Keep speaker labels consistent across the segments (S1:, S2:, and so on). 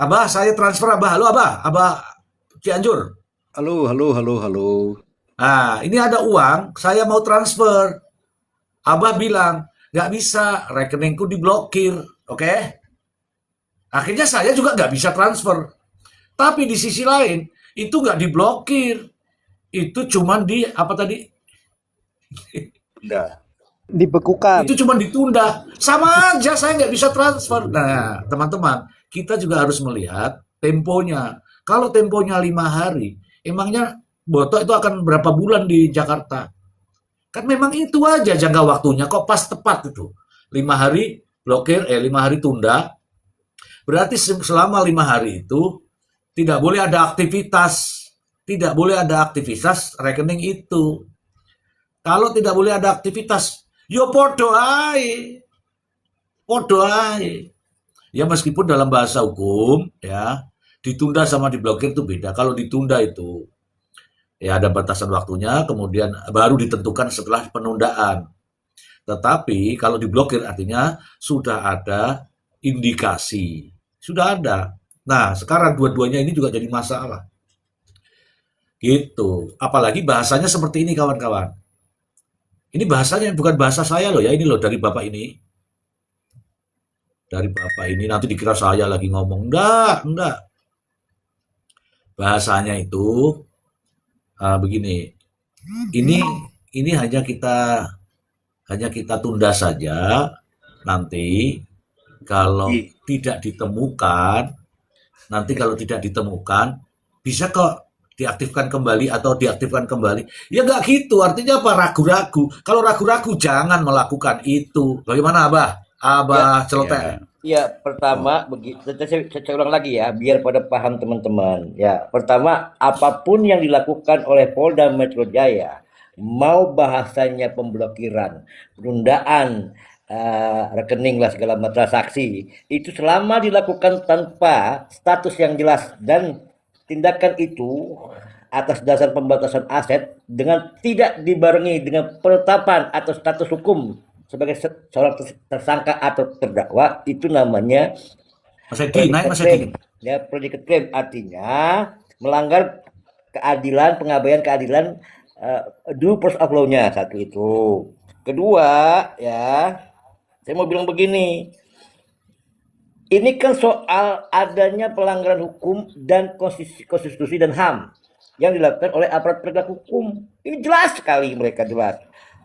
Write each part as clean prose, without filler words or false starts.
S1: Abah, saya transfer Abah. Halo Abah, Abah Cianjur.
S2: Halo, halo, halo, halo.
S1: Nah, ini ada uang, saya mau transfer. Abah bilang, nggak bisa, rekeningku diblokir. Oke? Akhirnya saya juga nggak bisa transfer. Tapi di sisi lain, itu nggak diblokir. Itu cuman di, apa tadi?
S2: Udah.
S1: Itu
S3: Dibekukan.
S1: cuma ditunda. Sama aja saya nggak bisa transfer. Nah, teman-teman, kita juga harus melihat temponya. Kalau temponya 5 hari, emangnya Botok itu akan berapa bulan di Jakarta? Kan memang itu aja jangka waktunya, kok pas tepat itu. 5 hari blokir, 5 hari tunda. Berarti selama 5 hari itu tidak boleh ada aktivitas. Tidak boleh ada aktivitas rekening itu. Kalau tidak boleh ada aktivitas, yo podo ae. Podo ae. Ya meskipun dalam bahasa hukum ya ditunda sama diblokir itu beda. Kalau ditunda itu ya ada batasan waktunya, kemudian baru ditentukan setelah penundaan. Tetapi kalau diblokir artinya sudah ada indikasi, sudah ada. Nah sekarang dua-duanya ini juga jadi masalah. Gitu. Apalagi bahasanya seperti ini kawan-kawan. Ini bahasanya bukan bahasa saya loh ya, ini loh dari Bapak ini. Dari Bapak ini nanti dikira saya lagi ngomong. Enggak, enggak. Bahasanya itu begini. Ini ini hanya kita tunda saja. Nanti kalau tidak ditemukan, bisa kok diaktifkan kembali atau diaktifkan kembali. Ya nggak gitu, artinya apa? Ragu-ragu. Kalau ragu-ragu jangan melakukan itu. Bagaimana Abah?
S4: Ya,
S1: Abah Celote.
S2: Ya.
S4: ya pertama begitu. Saya ulang lagi ya, biar pada paham teman-teman. Ya, pertama apapun yang dilakukan oleh Polda Metro Jaya, mau bahasanya pemblokiran, penundaan rekening lah segala macam transaksi, itu selama dilakukan tanpa status yang jelas dan tindakan itu atas dasar pembatasan aset dengan tidak dibarengi dengan penetapan atau status hukum sebagai seorang tersangka atau terdakwa, itu namanya
S1: Mas Edi, naik
S4: predicate
S1: Mas
S4: claim.
S1: Edi.
S4: Ya, predicate claim artinya melanggar keadilan, pengabaian keadilan, due process of law-nya, satu itu. Kedua, ya, saya mau bilang begini. Ini kan soal adanya pelanggaran hukum dan konstitusi dan HAM yang dilakukan oleh aparat penegak hukum. Ini jelas sekali, mereka jelas.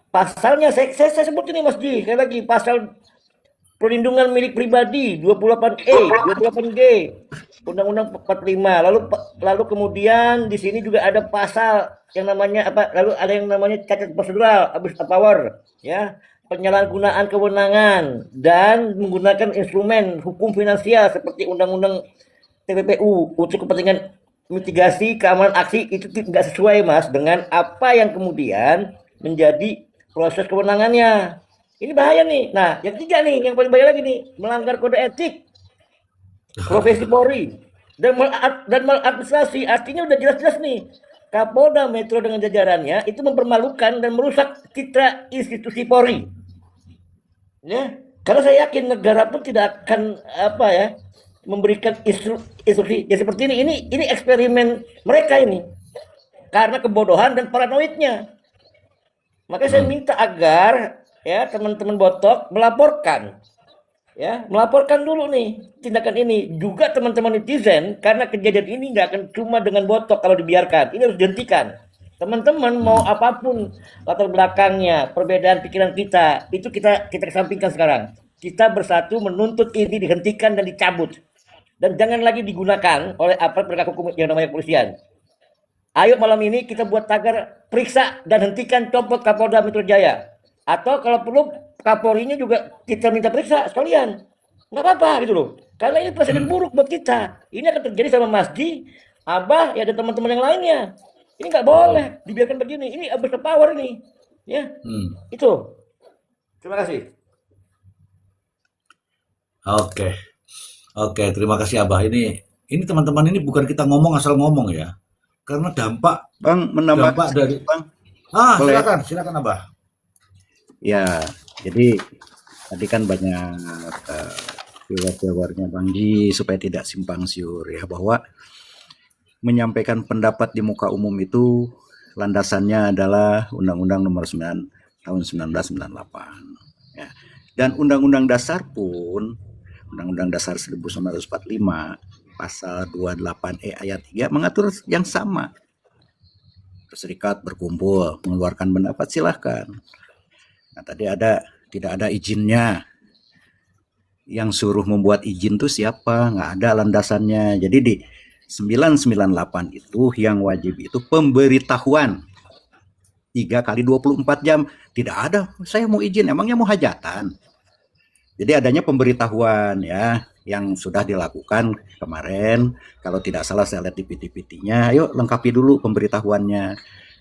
S4: Pasalnya saya sebut ini Mas Ji, sekali lagi pasal perlindungan milik pribadi 28E, 28G, Undang-Undang 45. Lalu kemudian di sini juga ada pasal yang namanya apa? Lalu ada yang namanya cacat prosedural, abuse of power, ya. Penyalahgunaan kewenangan dan menggunakan instrumen hukum finansial seperti Undang-Undang TPPU untuk kepentingan mitigasi keamanan aksi, itu tidak sesuai Mas dengan apa yang kemudian menjadi proses kewenangannya. Ini bahaya nih. Nah, yang ketiga nih, yang paling bahaya lagi nih, melanggar kode etik profesi Polri dan maladministrasi. Artinya udah jelas-jelas nih, Kapolda Metro dengan jajarannya itu mempermalukan dan merusak citra institusi Polri. Ya, karena saya yakin negara pun tidak akan apa ya memberikan instruksi ya seperti ini. Ini eksperimen mereka ini karena kebodohan dan paranoidnya. Makanya saya minta agar ya teman-teman Botok melaporkan. Ya, melaporkan dulu nih tindakan ini. Juga teman-teman netizen, karena kejadian ini nggak akan cuma dengan Botok kalau dibiarkan. Ini harus dihentikan. Teman-teman mau apapun latar belakangnya, perbedaan pikiran kita, itu kita kesampingkan sekarang. Kita bersatu menuntut ini dihentikan dan dicabut. Dan jangan lagi digunakan oleh aparat penegak hukum yang namanya kepolisian. Ayo malam ini kita buat tagar periksa dan hentikan copot Kapolda Metro Jaya. Atau kalau perlu Kapolrinya juga kita minta periksa sekalian. Nggak apa-apa gitu loh. Karena ini presiden buruk buat kita. Ini akan terjadi sama Mas Ji, Abah, ya ada teman-teman yang lainnya. Ini nggak boleh dibiarkan begini. Ini abuse of power ini. Ya, itu. Terima kasih.
S1: Oke. Oke, terima kasih Abah. Ini teman-teman, ini bukan kita ngomong asal ngomong ya. Karena dampak
S2: Bang, menambah
S1: dari
S2: Bang.
S1: boleh.
S2: Boleh?
S1: Silakan Abah.
S2: Ya, jadi tadi kan banyak jawabannya Bang Ji supaya tidak simpang siur ya, bahwa menyampaikan pendapat di muka umum itu landasannya adalah Undang-Undang Nomor 9 tahun 1998 ya. Dan Undang-Undang Dasar pun, Undang-Undang Dasar 1945 pasal 28E ayat 3 mengatur yang sama. Berserikat, berkumpul, mengeluarkan pendapat silahkan. Nah, tadi tidak ada izinnya. Yang suruh membuat izin tuh siapa? Nggak ada landasannya. Jadi di 998 itu yang wajib itu pemberitahuan 3 kali 24 jam. Tidak ada, saya mau izin, emangnya mau hajatan. Jadi adanya pemberitahuan ya, yang sudah dilakukan kemarin. Kalau tidak salah saya lihat di PT-PT-nya, ayo lengkapi dulu pemberitahuannya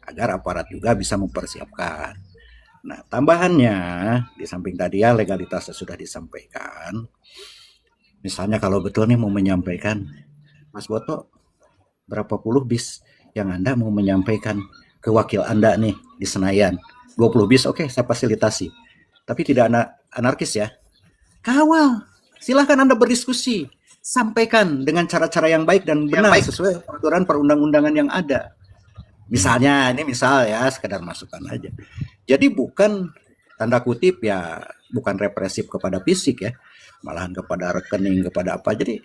S2: agar aparat juga bisa mempersiapkan. Nah, tambahannya di samping tadi ya legalitasnya sudah disampaikan. Misalnya kalau betul nih mau menyampaikan, Mas Boto, berapa puluh bis yang Anda mau menyampaikan ke wakil Anda nih di Senayan? 20 bis, oke, saya fasilitasi. Tapi tidak anarkis ya. Kawal, silahkan Anda berdiskusi. Sampaikan dengan cara-cara yang baik dan benar sesuai peraturan perundang-undangan yang ada. Misalnya, ini misal ya, sekedar masukan aja. Jadi bukan tanda kutip ya, bukan represif kepada fisik ya, malahan kepada rekening, kepada apa. Jadi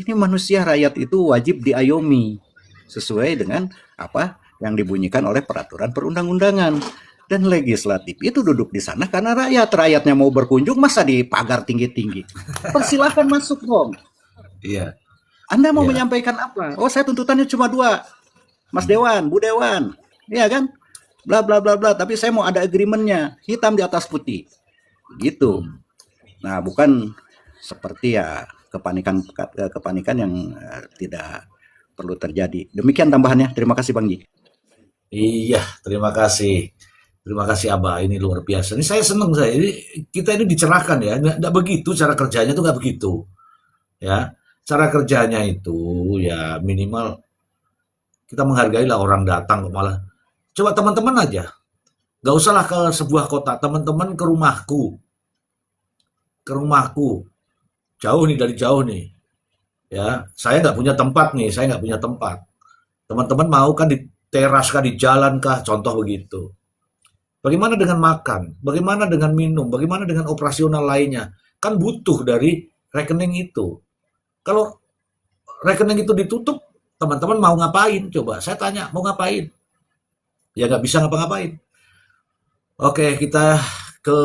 S2: ini manusia rakyat itu wajib diayomi sesuai dengan apa yang dibunyikan oleh peraturan perundang-undangan. Dan legislatif itu duduk di sana karena rakyatnya mau berkunjung masa di pagar tinggi-tinggi. Persilahkan masuk dong.
S1: Iya.
S2: Anda mau
S1: Iya.
S2: menyampaikan apa? Oh, saya tuntutannya cuma 2. Mas Dewan, Bu Dewan, iya kan? Bla bla bla bla. Tapi saya mau ada agreementnya, hitam di atas putih, gitu. Nah, bukan seperti ya kepanikan yang tidak perlu terjadi. Demikian tambahannya. Terima kasih Bang Ji.
S1: Iya, terima kasih. Terima kasih Abah, ini luar biasa. Ini saya senang saya. Ini kita ini dicerahkan ya. Nggak begitu cara kerjanya tuh nggak begitu. Ya, cara kerjanya itu ya minimal kita menghargailah orang datang kok malah. Coba teman-teman aja, nggak usahlah ke sebuah kota, teman-teman ke rumahku, jauh nih dari jauh nih, ya, saya nggak punya tempat nih, teman-teman mau kan di teras kah, di jalan kah, contoh begitu. Bagaimana dengan makan, bagaimana dengan minum, bagaimana dengan operasional lainnya, kan butuh dari rekening itu. Kalau rekening itu ditutup, teman-teman mau ngapain? Coba saya tanya, mau ngapain? Ya nggak bisa ngapa-ngapain. Oke, kita ke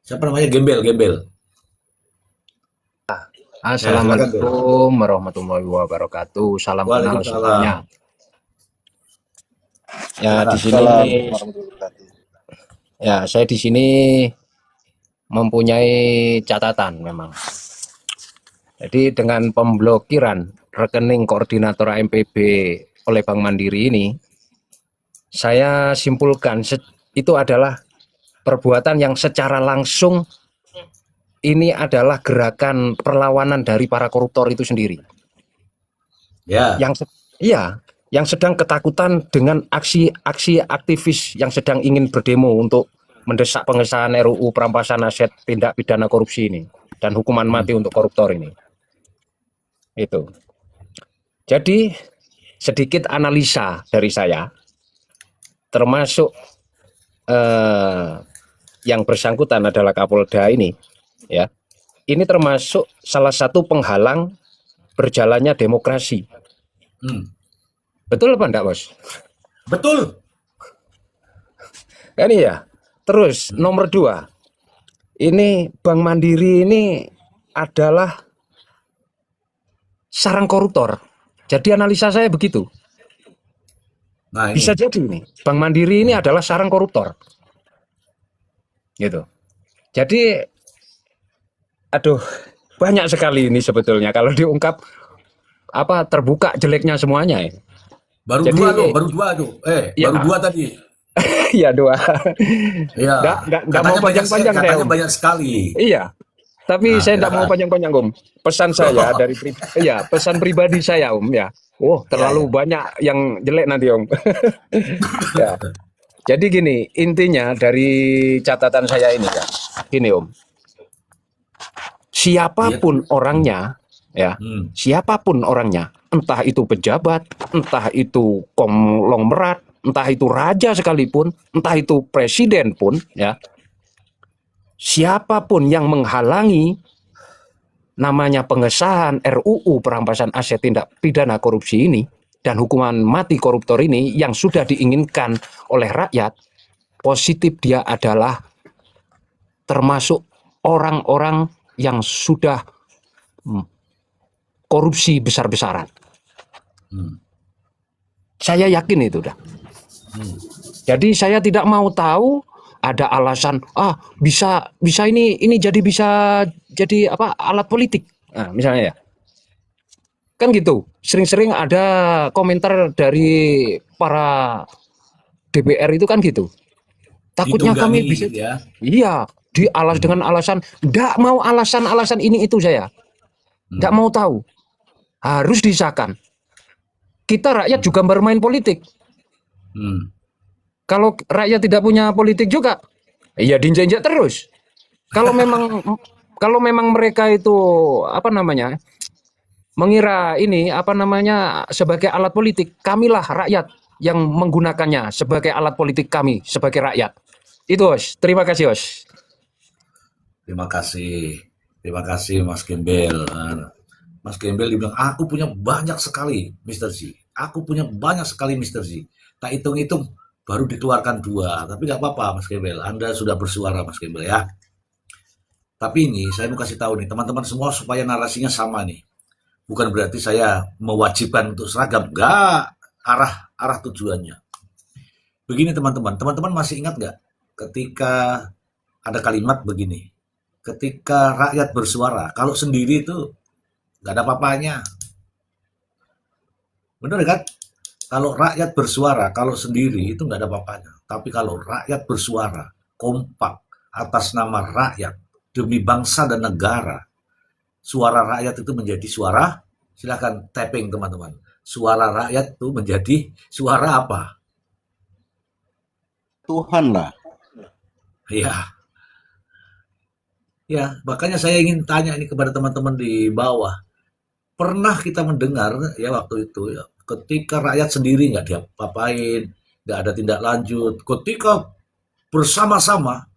S1: siapa namanya? Gembel.
S3: Assalamualaikum warahmatullahi wabarakatuh. Salam kenal semuanya. Ya di sini, ya saya di sini mempunyai catatan memang. Jadi dengan pemblokiran rekening koordinator AMPB oleh Bank Mandiri ini, saya simpulkan itu adalah perbuatan yang secara langsung ini adalah gerakan perlawanan dari para koruptor itu sendiri.
S1: Ya.
S3: Yang sedang ketakutan dengan aksi aktivis yang sedang ingin berdemo untuk mendesak pengesahan RUU perampasan aset tindak pidana korupsi ini dan hukuman mati untuk koruptor ini. Itu. Jadi sedikit analisa dari saya, termasuk yang bersangkutan adalah Kapolda ini, ya. Ini termasuk salah satu penghalang berjalannya demokrasi. Betul apa enggak, Bos?
S1: Betul.
S3: Kan iya. Terus nomor 2, ini Bank Mandiri ini adalah sarang koruptor. Jadi analisa saya begitu.
S1: Nah, ini.
S3: Bisa jadi nih, Bank Mandiri ini adalah sarang koruptor. Gitu. Jadi, aduh, banyak sekali ini sebetulnya kalau diungkap terbuka jeleknya semuanya ya.
S1: Baru
S3: Jadi,
S1: 2 tuh, baru 2 tuh.
S3: Ya.
S1: Baru 2 tadi.
S3: Iya 2.
S1: Iya.
S3: Nggak mau panjang-panjang saya.
S1: Katanya banyak sekali.
S3: Iya. Tapi saya tidak mau panjang-panjang, Om. Pesan saya pesan pribadi saya, Om, ya. Terlalu banyak yang jelek nanti, Om. Ya. Jadi gini, intinya dari catatan saya ini ya. Gini, Om. siapapun orangnya, ya,
S1: Hmm.
S3: siapapun orangnya, entah itu pejabat, entah itu konglomerat, entah itu raja sekalipun, entah itu presiden pun, ya, siapapun yang menghalangi namanya pengesahan RUU perampasan aset tindak pidana korupsi ini dan hukuman mati koruptor ini yang sudah diinginkan oleh rakyat, positif dia adalah termasuk orang-orang yang sudah korupsi besar-besaran.
S1: Hmm.
S3: Saya yakin itu dah.
S1: Hmm.
S3: Jadi saya tidak mau tahu ada alasan bisa ini jadi bisa jadi apa alat politik. Nah, misalnya ya. Kan gitu. Sering-sering ada komentar dari para DPR itu kan gitu. Takutnya kami bisa
S1: Ditunggangi ya.
S3: iya, dengan alasan enggak mau alasan-alasan ini itu saya. Enggak mau tahu. Harus disahkan. Kita rakyat juga bermain politik.
S1: Hmm.
S3: Kalau rakyat tidak punya politik juga, ya diinjak-injak terus. Kalau memang mereka itu apa namanya mengira ini apa namanya sebagai alat politik, kamilah rakyat yang menggunakannya sebagai alat politik kami sebagai rakyat. Itu, Os. Terima kasih, Os.
S1: Terima kasih. Terima kasih Mas Gembel. Mas Gembel dibilang, aku punya banyak sekali Mr. Z. Aku punya banyak sekali Mr. Z. Tak hitung-hitung baru dikeluarkan 2. Tapi nggak apa-apa Mas Gembel. Anda sudah bersuara Mas Gembel ya. Tapi ini saya mau kasih tahu nih teman-teman semua supaya narasinya sama nih. Bukan berarti saya mewajibkan untuk seragam. Nggak. Arah tujuannya. Begini teman-teman. Teman-teman masih ingat nggak ketika ada kalimat begini. Ketika rakyat bersuara, kalau sendiri itu nggak ada apa-apanya. Benar kan? Kalau rakyat bersuara, kalau sendiri itu nggak ada apa-apanya. Tapi kalau rakyat bersuara, kompak, atas nama rakyat, demi bangsa dan negara, suara rakyat itu menjadi suara, silakan tapping teman-teman. Suara rakyat itu menjadi suara apa?
S2: Tuhan lah.
S1: Ya, ya, makanya saya ingin tanya ini kepada teman-teman di bawah. Pernah kita mendengar ya waktu itu ya, ketika rakyat sendiri nggak diapa-apain, nggak ada tindak lanjut. Ketika bersama-sama,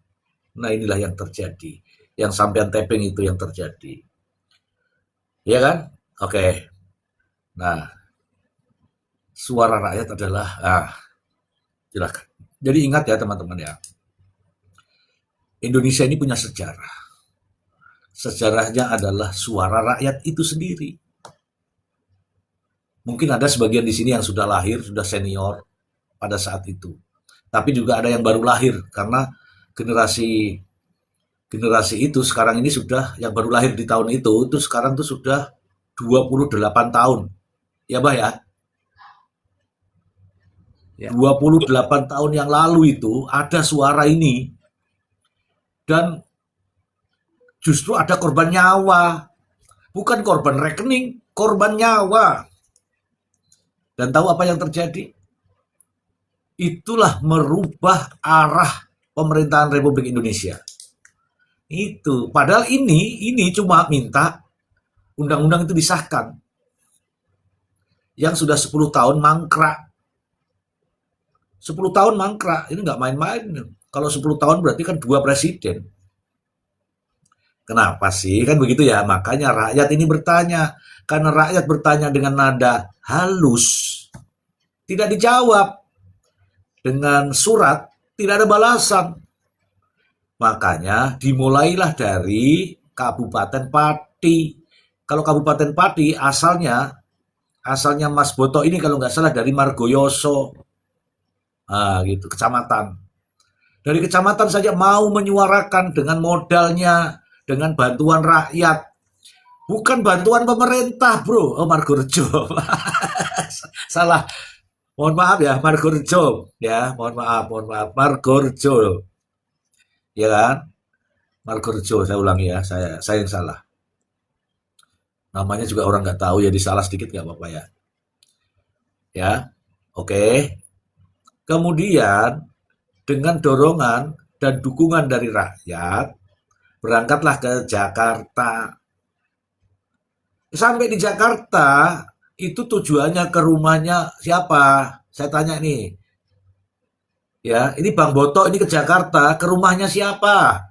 S1: nah inilah yang terjadi. Yang sampean tapping itu yang terjadi. Iya kan? Oke. Nah, suara rakyat adalah, silakan. Jadi ingat ya teman-teman ya, Indonesia ini punya sejarah. Sejarahnya adalah suara rakyat itu sendiri. Mungkin ada sebagian di sini yang sudah lahir, sudah senior pada saat itu. Tapi juga ada yang baru lahir karena generasi itu sekarang ini sudah yang baru lahir di tahun itu sekarang tuh sudah 28 tahun. Ya, Bah ya.
S2: Ya.
S1: 28 tahun yang lalu itu ada suara ini dan justru ada korban nyawa. Bukan korban rekening, korban nyawa. Dan tahu apa yang terjadi? Itulah merubah arah pemerintahan Republik Indonesia. Itu. Padahal ini cuma minta undang-undang itu disahkan. Yang sudah 10 tahun mangkrak. 10 tahun mangkrak. Ini nggak main-main. Kalau 10 tahun berarti kan 2 presiden. Kenapa sih? Kan begitu ya. Makanya rakyat ini bertanya. Karena rakyat bertanya dengan nada halus. Tidak dijawab. Dengan surat, tidak ada balasan. Makanya dimulailah dari Kabupaten Pati. Kalau Kabupaten Pati asalnya Mas Boto ini kalau nggak salah dari Margoyoso. Gitu, kecamatan. Dari kecamatan saja mau menyuarakan dengan modalnya, dengan bantuan rakyat. Bukan bantuan pemerintah, bro. Oh, Margorejo. Salah. Mohon maaf ya, Margorejo. Ya, mohon maaf. Margorejo. Ya kan? Margorejo, saya ulangi ya. Saya yang salah. Namanya juga orang nggak tahu, jadi salah sedikit nggak apa-apa ya. Ya, oke. Kemudian, dengan dorongan dan dukungan dari rakyat, berangkatlah ke Jakarta. Sampai di Jakarta, itu tujuannya ke rumahnya siapa? Saya tanya nih, ya, ini Bang Boto ini ke Jakarta, ke rumahnya siapa?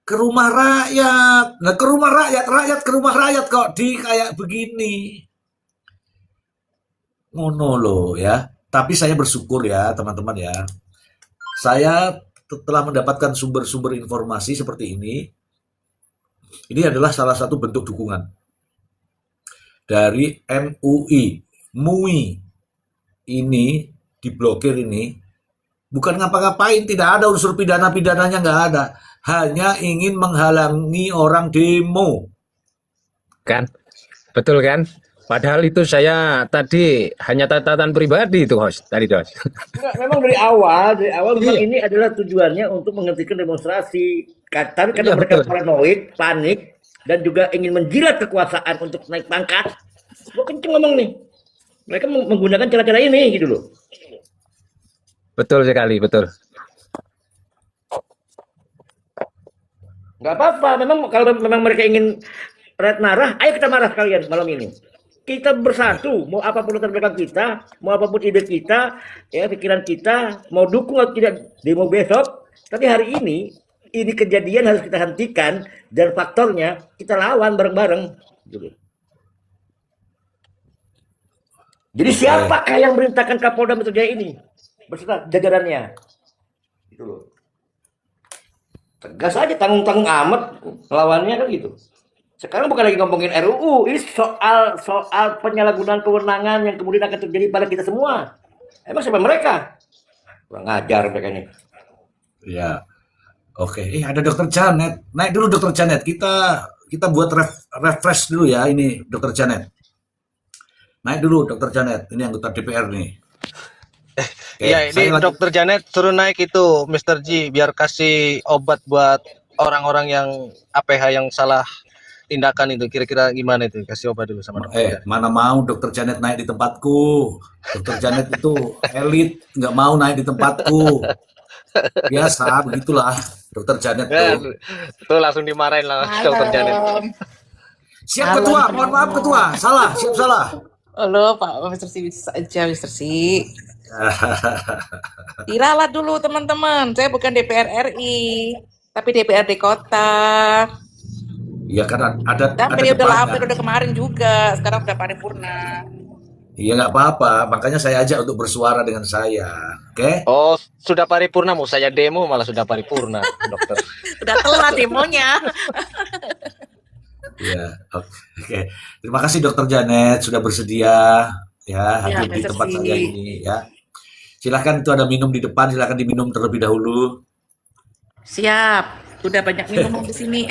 S1: Ke rumah rakyat. Nah, ke rumah rakyat, rakyat ke rumah rakyat kok di kayak begini. Ngono loh ya. Tapi saya bersyukur ya, teman-teman ya. Saya telah mendapatkan sumber-sumber informasi seperti ini. Ini adalah salah satu bentuk dukungan dari MUI ini diblokir ini bukan ngapa-ngapain, tidak ada unsur pidana-pidananya, nggak ada, hanya ingin menghalangi orang demo.
S3: Kan? Betul kan? Padahal itu saya tadi hanya catatan pribadi itu host tadi host.
S4: Enggak, memang dari awal memang
S3: Iya.
S4: ini adalah tujuannya untuk menghentikan demonstrasi. Tapi karena
S3: Iya,
S4: mereka
S3: betul.
S4: paranoid, panik, dan juga ingin menjilat kekuasaan untuk naik pangkat. Gua kenceng ngomong nih. Mereka menggunakan cara-cara ini gitu loh.
S3: Betul sekali, betul.
S4: Nggak apa-apa. Memang kalau memang mereka ingin rakyat marah, ayo kita marah sekalian malam ini. Kita bersatu, mau apapun latar belakang kita, mau apapun ide kita, ya pikiran kita, mau dukung atau tidak demo besok, tapi hari ini kejadian harus kita hentikan dan faktornya kita lawan bareng-bareng. Gitu. Jadi siapakah yang merintahkan Kapolda Metro Jaya ini beserta jajarannya? Gitu loh. Tegas aja, tanggung-tanggung amat lawannya kan gitu. Sekarang bukan lagi ngomongin RUU, ini soal penyalahgunaan kewenangan yang kemudian akan terjadi pada kita semua. Emang siapa mereka? Kurang ngajar mereka ini.
S1: Ya, oke. Ada Dokter Janet. Naik dulu Dokter Janet. Kita buat refresh dulu ya ini Dokter Janet. Naik dulu Dokter Janet. Ini anggota DPR nih. Oke,
S5: Iya, ini
S1: saya
S5: Dokter Janet suruh naik itu Mr. G biar kasih obat buat orang-orang yang APH yang salah tindakan itu. Kira-kira gimana itu? Kasih obat dulu sama Dokter Janet.
S1: mana mau Dokter Janet naik di tempatku. Dokter Janet itu elit, nggak mau naik di tempatku. Biasa, begitulah Dokter Janet tuh.
S5: Tuh langsung dimarahin lah Dokter Janet.
S1: Siap ketua, mohon maaf ketua. Salah, siap salah.
S6: Halo Pak Mr. C, bisa aja Mr. C. Diralat dulu teman-teman, saya bukan DPR RI, tapi DPRD kota.
S1: Iya kan ada
S6: Dan periode lama,
S1: depannya.
S6: periode kemarin juga, sekarang sudah paripurna.
S1: Iya nggak apa-apa, makanya saya ajak untuk bersuara dengan saya. Oke?
S5: Oh, sudah paripurna mau saya demo malah sudah paripurna, Dokter.
S6: Sudah telat demonya.
S1: Iya, oke. Terima kasih Dokter Janet sudah bersedia ya hadir di
S6: Mr.
S1: tempat
S6: C.
S1: saya ini ya. Silahkan itu ada minum di depan, silahkan diminum terlebih dahulu.
S6: Siap, sudah banyak minum di sini.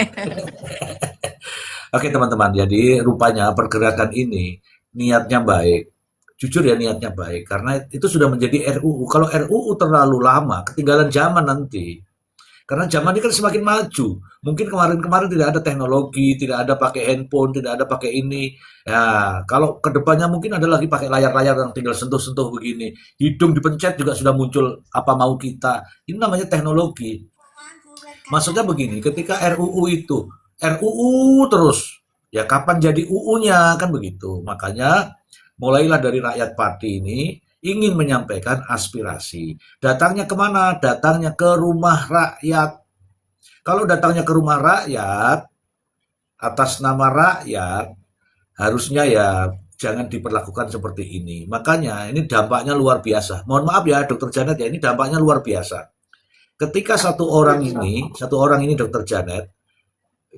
S1: Oke teman-teman, jadi rupanya pergerakan ini niatnya baik. Jujur ya niatnya baik, karena itu sudah menjadi RUU. Kalau RUU terlalu lama, ketinggalan zaman nanti. Karena zaman ini kan semakin maju. Mungkin kemarin-kemarin tidak ada teknologi, tidak ada pakai handphone, tidak ada pakai ini. Ya, kalau kedepannya mungkin ada lagi pakai layar-layar yang tinggal sentuh-sentuh begini. Hidung dipencet juga sudah muncul apa mau kita. Ini namanya teknologi. Maksudnya begini, ketika RUU itu, RUU terus. Ya kapan jadi UU-nya, kan begitu. Makanya mulailah dari Rakyat Party ini, ingin menyampaikan aspirasi. Datangnya kemana? Datangnya ke rumah rakyat. Kalau datangnya ke rumah rakyat, atas nama rakyat, harusnya ya jangan diperlakukan seperti ini. Makanya ini dampaknya luar biasa. Mohon maaf ya Dokter Janet ya, ini dampaknya luar biasa. Ketika satu orang ini Dokter Janet,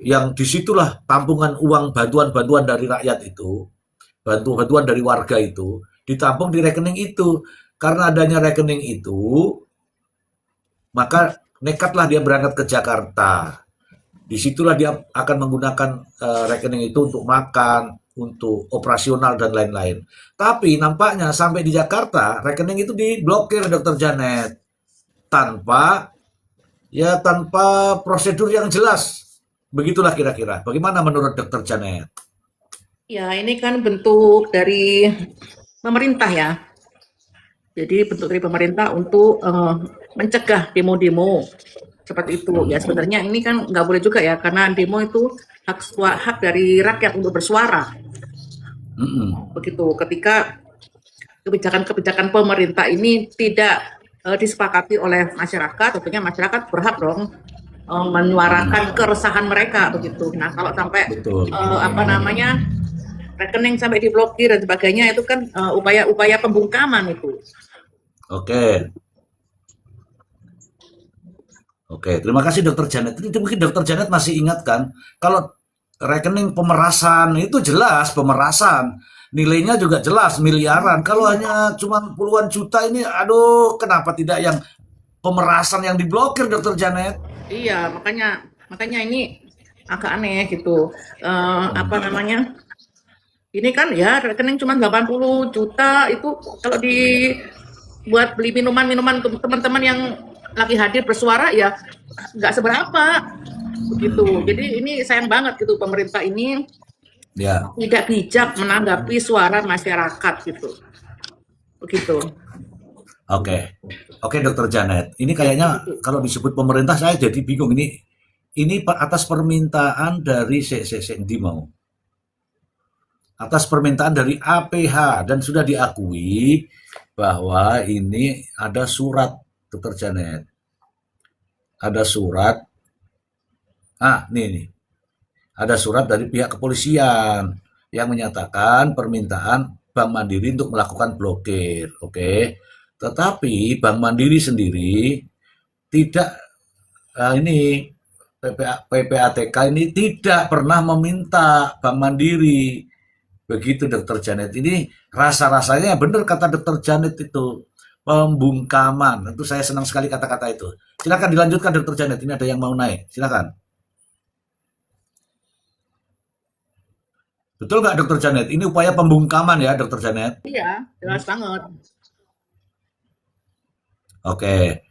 S1: yang disitulah tampungan uang bantuan-bantuan dari rakyat itu, bantuan dari warga itu, ditampung di rekening itu. Karena adanya rekening itu, maka nekatlah dia berangkat ke Jakarta. Disitulah dia akan menggunakan rekening itu untuk makan, untuk operasional dan lain-lain. Tapi nampaknya sampai di Jakarta, rekening itu diblokir Dokter Janet. Tanpa prosedur yang jelas. Begitulah kira-kira. Bagaimana menurut Dokter Janet?
S6: Ya, ini kan bentuk dari pemerintah ya. Jadi bentuk dari pemerintah untuk mencegah demo-demo seperti itu. Ya sebenarnya ini kan nggak boleh juga ya, karena demo itu hak dari rakyat untuk bersuara. Begitu. Ketika kebijakan-kebijakan pemerintah ini tidak disepakati oleh masyarakat, tentunya masyarakat berhak dong menyuarakan keresahan mereka begitu. Nah kalau sampai rekening sampai diblokir dan sebagainya itu kan upaya-upaya pembungkaman itu.
S1: Oke. Oke, terima kasih Dokter Janet. Itu mungkin Dokter Janet masih ingat kan, kalau rekening pemerasan itu jelas pemerasan, nilainya juga jelas miliaran. Kalau hanya cuma puluhan juta ini, aduh, kenapa tidak yang pemerasan yang diblokir, Dokter Janet?
S6: Iya, makanya ini agak aneh gitu. Ini kan ya rekening cuma 80 juta itu kalau dibuat beli minuman-minuman untuk teman-teman yang lagi hadir bersuara ya nggak seberapa begitu. Jadi ini sayang banget gitu pemerintah ini tidak bijak menanggapi suara masyarakat gitu. Begitu.
S1: Oke, Dokter Janet. Ini kayaknya kalau disebut pemerintah saya jadi bingung. Ini atas permintaan dari di mau. Atas permintaan dari APH dan sudah diakui bahwa ini ada surat, Dokter Janet. Ada surat. Nih. Ada surat dari pihak kepolisian yang menyatakan permintaan Bank Mandiri untuk melakukan blokir. Oke. Tetapi Bank Mandiri sendiri tidak PPATK ini tidak pernah meminta Bank Mandiri. Begitu Dokter Janet. Ini rasa-rasanya benar kata Dokter Janet itu. Pembungkaman. Tentu saya senang sekali kata-kata itu. Silakan dilanjutkan Dokter Janet. Ini ada yang mau naik. Silakan. Betul nggak Dokter Janet? Ini upaya pembungkaman ya Dokter Janet?
S6: Iya, jelas banget.
S1: Oke.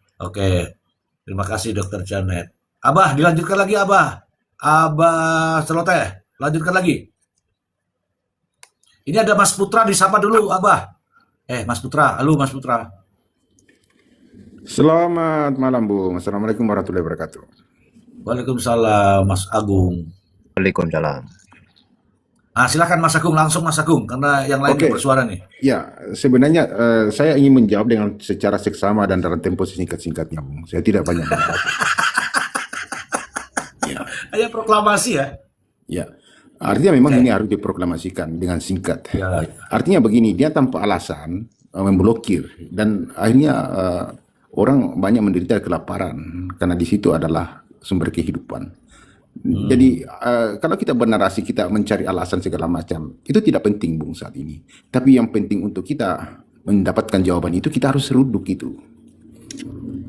S1: Terima kasih Dokter Janet. Abah, dilanjutkan lagi Abah. Abah Celoteh, lanjutkan lagi. Ini ada Mas Putra, disapa dulu Abah. Mas Putra, halo Mas Putra.
S7: Selamat malam Bung. Assalamualaikum warahmatullahi wabarakatuh.
S1: Waalaikumsalam Mas Agung.
S3: Waalaikumsalam.
S1: Silakan Mas Agung, langsung Mas Agung, karena yang lain bersuara nih.
S7: Ya, sebenarnya saya ingin menjawab dengan secara seksama dan dalam tempo singkat-singkatnya Bung. Saya tidak banyak menjawab.
S1: Hanya proklamasi ya?
S7: Ya, artinya memang ini harus diproklamasikan dengan singkat. Artinya begini, dia tanpa alasan memblokir dan akhirnya orang banyak menderita kelaparan karena di situ adalah sumber kehidupan. Jadi kalau kita bernarasi kita mencari alasan segala macam itu tidak penting Bung saat ini. Tapi yang penting untuk kita mendapatkan jawaban itu kita harus seruduk itu.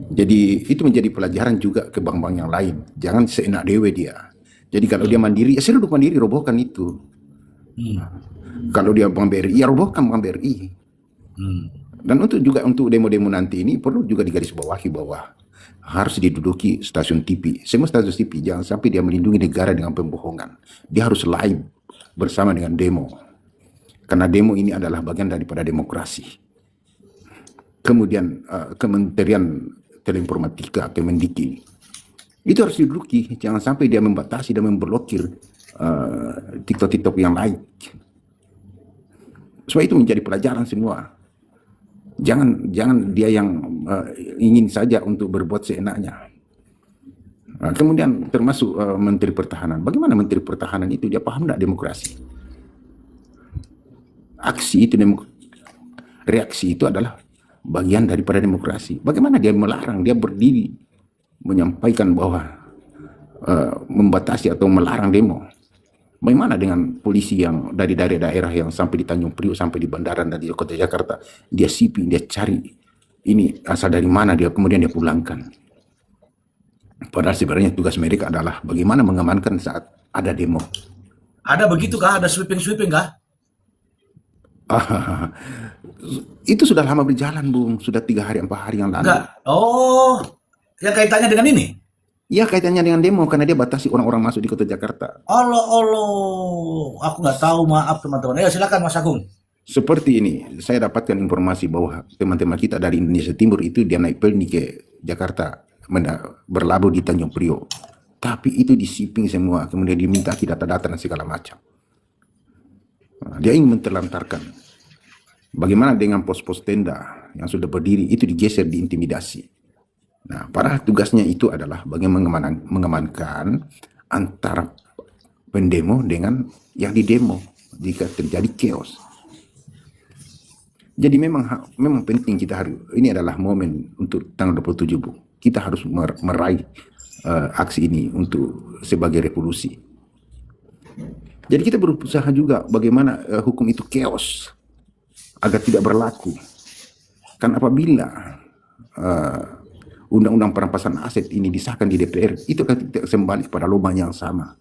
S7: Jadi itu menjadi pelajaran juga ke bank-bank yang lain. Jangan seenak dewe dia. Jadi kalau dia mandiri, ya seruduk mandiri, robohkan itu. Kalau dia bank BRI, ya robohkan bank BRI. Dan untuk demo-demo nanti ini perlu juga digarisbawahi bahwa harus diduduki stasiun TV. Semua stasiun TV jangan sampai dia melindungi negara dengan pembohongan. Dia harus live bersama dengan demo. Karena demo ini adalah bagian daripada demokrasi. Kemudian Kementerian Teleinformatika, Kemendikti, itu harus diduduki. Jangan sampai dia membatasi dan memblokir TikTok yang lain. Supaya itu menjadi pelajaran semua. Jangan dia yang ingin saja untuk berbuat seenaknya. Kemudian termasuk Menteri Pertahanan. Bagaimana Menteri Pertahanan itu dia paham tidak demokrasi? Aksi itu reaksi itu adalah bagian daripada demokrasi. Bagaimana dia melarang, dia berdiri menyampaikan bahwa membatasi atau melarang demo. Bagaimana dengan polisi yang dari daerah yang sampai di Tanjung Priok, sampai di bandara dan di kota Jakarta, dia siping, dia cari ini asal dari mana dia, kemudian dia pulangkan. Padahal sebenarnya tugas mereka adalah bagaimana mengamankan saat ada demo.
S1: Ada begitu kah? Ada sweeping kah?
S7: Itu sudah lama berjalan Bung, sudah 3 hari 4 hari yang lalu.
S1: Enggak. Oh, yang kaitannya dengan ini?
S7: Iya, kaitannya dengan demo karena dia batasi orang-orang masuk di kota Jakarta.
S1: Allah, aku nggak tahu, maaf teman-teman. Silakan Mas Agung.
S7: Seperti ini, saya dapatkan informasi bahwa teman-teman kita dari Indonesia Timur itu dia naik pelni ke Jakarta, berlabuh di Tanjung Priok. Tapi itu disiping semua, kemudian diminta data-data dan segala macam. Nah, dia ingin menterlantarkan. Bagaimana dengan pos-pos tenda yang sudah berdiri, itu digeser, diintimidasi. Nah, padahal tugasnya itu adalah bagaimana mengamankan antara pendemo dengan yang didemo jika terjadi chaos. Jadi memang penting kita harus, ini adalah momen untuk tanggal 27, Bu. Kita harus meraih aksi ini untuk sebagai revolusi. Jadi kita berusaha juga bagaimana hukum itu chaos agar tidak berlaku. Kan apabila undang-undang perampasan aset ini disahkan di DPR, itu akan kembali pada lubang yang sama.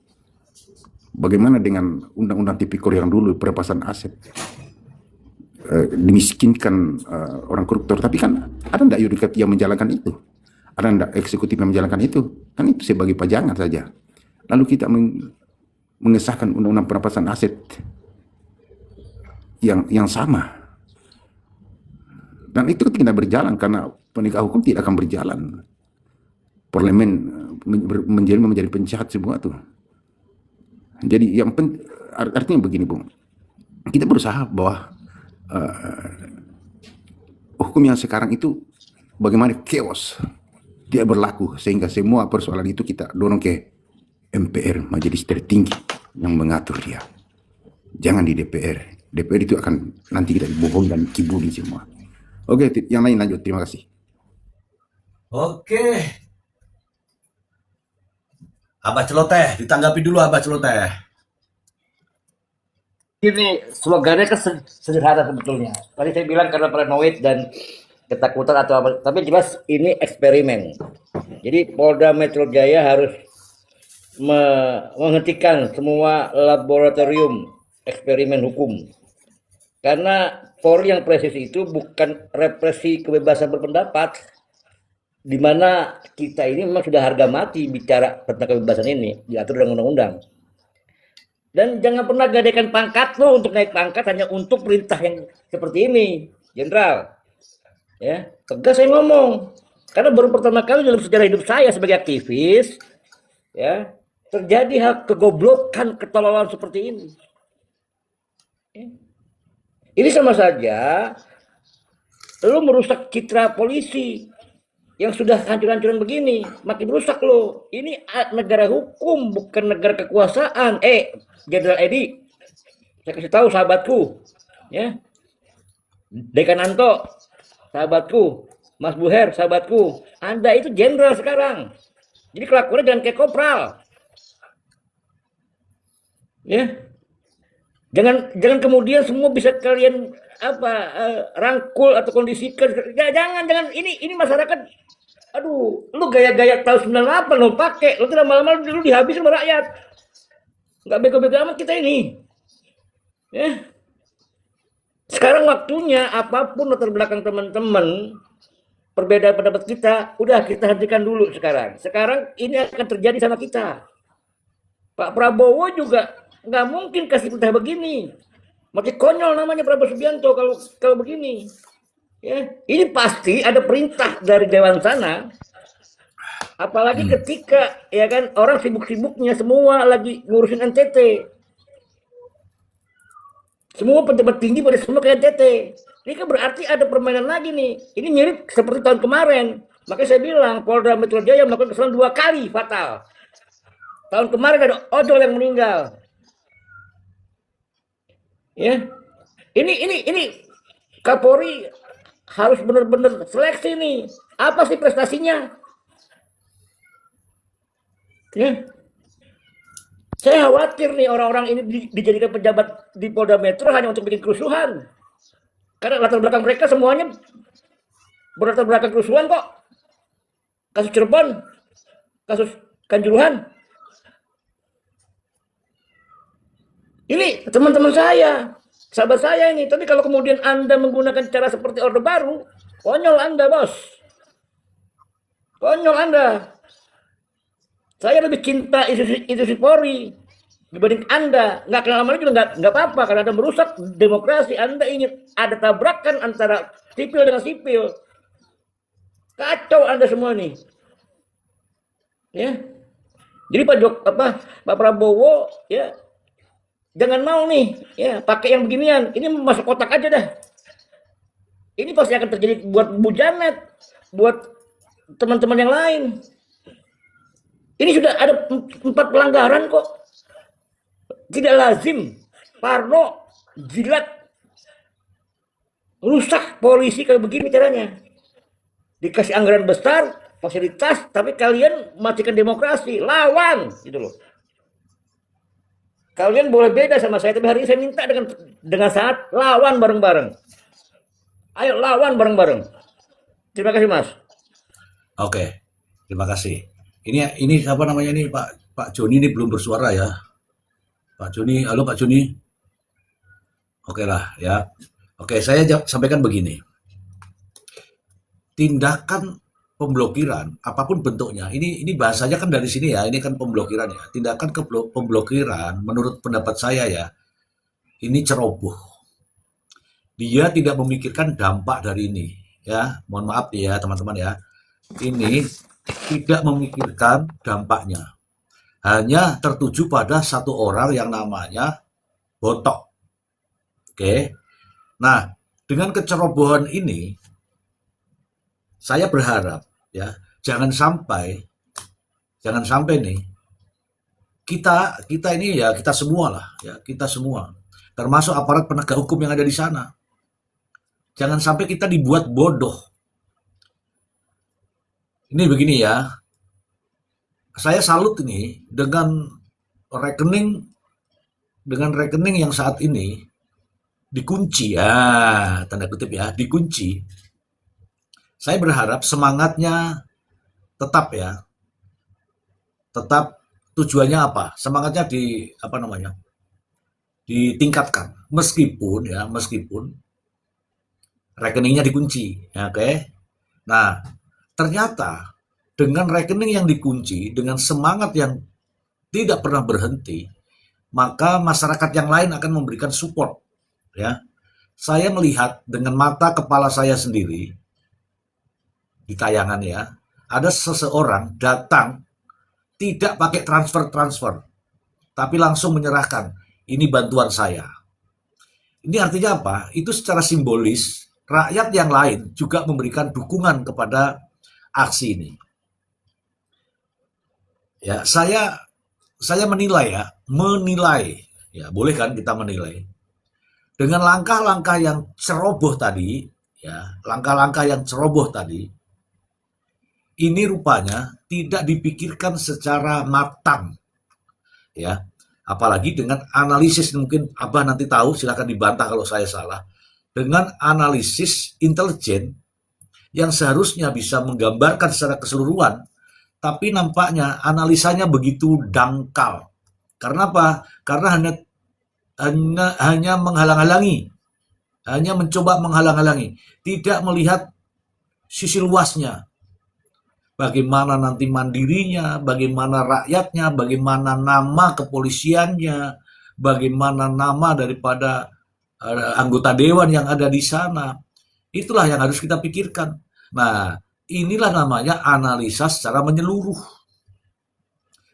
S7: Bagaimana dengan undang-undang tipikor yang dulu perampasan aset? Dimiskinkan orang koruptor, tapi kan ada enggak yudikatif yang menjalankan itu, ada enggak eksekutif yang menjalankan itu, kan itu sebagai pajangan saja. Lalu kita mengesahkan undang-undang perampasan aset yang sama, dan itu tidak berjalan karena penegak hukum tidak akan berjalan. Parlemen menjadi penjahat semua tuh. Jadi yang artinya begini, Bung, kita berusaha bahwa hukum yang sekarang itu bagaimana chaos tidak berlaku, sehingga semua persoalan itu kita dorong ke MPR, majelis tertinggi yang mengatur dia. Jangan di DPR. DPR itu akan nanti kita dibohong dan kibulin semua. Oke, yang lain lanjut. Terima kasih.
S1: Oke. Abah Celoteh, ditanggapi dulu Abah Celoteh.
S4: Ini slogannya kan sederhana sebetulnya. Tadi saya bilang karena paranoid dan ketakutan atau apa, tapi jelas ini eksperimen. Jadi Polda Metro Jaya harus menghentikan semua laboratorium eksperimen hukum. Karena Polri yang presis itu bukan represi kebebasan berpendapat, di mana kita ini memang sudah harga mati bicara tentang kebebasan ini, diatur dengan undang-undang. Dan jangan pernah gadaikan pangkat lo untuk naik pangkat hanya untuk perintah yang seperti ini, Jenderal. Ya, tegas saya ngomong. Karena baru pertama kali dalam sejarah hidup saya sebagai aktivis, ya, terjadi hal kegoblokan, ketololan seperti ini. Ya. Ini sama saja lo merusak citra polisi yang sudah hancur-hancuran begini, makin rusak lo. Ini negara hukum, bukan negara kekuasaan. Jenderal Edi, saya kasih tahu sahabatku, ya, Dekananto, sahabatku, Mas Buher, sahabatku, Anda itu jenderal sekarang. Jadi kelakuannya jangan kayak kopral, ya. Jangan kemudian semua bisa kalian rangkul atau kondisikan. Jangan. Ini masyarakat. Aduh, lu gaya-gaya tahun 98 lo pakai, lu tidak lama-lama lu dihabisin sama rakyat. Nggak bego-bego amat kita ini. Ya. Sekarang waktunya apapun latar belakang teman-teman, perbedaan pendapat kita, udah kita hentikan dulu sekarang. Sekarang ini akan terjadi sama kita. Pak Prabowo juga nggak mungkin kasih perintah begini. Makin konyol namanya Prabowo Subianto kalau begini. Ya, ini pasti ada perintah dari dewan sana. Apalagi ketika ya kan orang sibuk-sibuknya semua lagi ngurusin NTT. Semua pejabat tinggi pada semua ke NTT. Ini kan berarti ada permainan lagi nih. Ini mirip seperti tahun kemarin. Makanya saya bilang Polda Metro Jaya melakukan kesalahan 2 kali fatal. Tahun kemarin ada ojol yang meninggal. Ya. Ini Kapolri harus benar-benar seleksi nih. Apa sih prestasinya? Ya. Saya khawatir nih orang-orang ini dijadikan pejabat di Polda Metro hanya untuk bikin kerusuhan. Karena latar belakang mereka semuanya berlatar belakang kerusuhan kok. Kasus Cirebon, kasus Kanjuruhan. Ini teman-teman saya, sahabat saya ini. Tapi kalau kemudian Anda menggunakan cara seperti Orde Baru, konyol Anda, bos. Konyol Anda. Saya lebih cinta institusi Polri. dibanding Anda. Nggak kenal sama juga nggak apa-apa, karena Anda merusak demokrasi. Anda ingin ada tabrakan antara sipil dengan sipil. Kacau Anda semua nih. Ya. Jadi Pak Prabowo ya jangan mau nih ya pakai yang beginian. Ini masuk kotak aja dah. Ini pasti akan terjadi buat Bu Janet, buat teman-teman yang lain. Ini sudah ada 4 pelanggaran kok. Tidak lazim. Parno, jilat, rusak polisi kayak begini caranya. Dikasih anggaran besar, fasilitas, tapi kalian matikan demokrasi, lawan, gitu loh. Kalian boleh beda sama saya, tapi hari ini saya minta dengan saat lawan bareng-bareng. Ayo lawan bareng-bareng. Terima kasih Mas.
S1: Oke, terima kasih. Ini apa namanya ini Pak Joni ini belum bersuara ya. Pak Joni, halo Pak Joni. Oke lah ya. Oke, saya sampaikan begini. Tindakan pemblokiran, apapun bentuknya, ini bahasanya kan dari sini ya, ini kan pemblokiran ya. Tindakan pemblokiran, menurut pendapat saya ya, ini ceroboh. Dia tidak memikirkan dampak dari ini, ya. Mohon maaf ya teman-teman ya. Ini tidak memikirkan dampaknya. Hanya tertuju pada satu orang yang namanya Botok. Oke. Nah, dengan kecerobohan ini, saya berharap ya jangan sampai nih kita ini ya kita semua lah ya kita semua termasuk aparat penegak hukum yang ada di sana jangan sampai kita dibuat bodoh. Ini begini ya, saya salut ini dengan rekening yang saat ini dikunci ya tanda kutip ya dikunci. Saya berharap semangatnya tetap ya, tetap tujuannya apa? Semangatnya ditingkatkan, meskipun rekeningnya dikunci, ya, oke? Nah, ternyata dengan rekening yang dikunci, dengan semangat yang tidak pernah berhenti, maka masyarakat yang lain akan memberikan support, ya. Saya melihat dengan mata kepala saya sendiri di tayangan ya, ada seseorang datang tidak pakai transfer, tapi langsung menyerahkan, ini bantuan saya. Ini artinya apa? Itu secara simbolis rakyat yang lain juga memberikan dukungan kepada aksi ini. Ya, saya menilai ya boleh kan kita menilai dengan langkah-langkah yang ceroboh tadi, ya langkah-langkah yang ceroboh tadi, ini rupanya tidak dipikirkan secara matang, ya. Apalagi dengan analisis, mungkin Abah nanti tahu, silakan dibantah kalau saya salah. Dengan analisis intelijen yang seharusnya bisa menggambarkan secara keseluruhan, tapi nampaknya analisanya begitu dangkal. Karena apa? Karena hanya menghalang-halangi, hanya mencoba menghalang-halangi, tidak melihat sisi luasnya. Bagaimana nanti mandirinya, bagaimana rakyatnya, bagaimana nama kepolisiannya, bagaimana nama daripada anggota dewan yang ada di sana. Itulah yang harus kita pikirkan. Nah, inilah namanya analisa secara menyeluruh.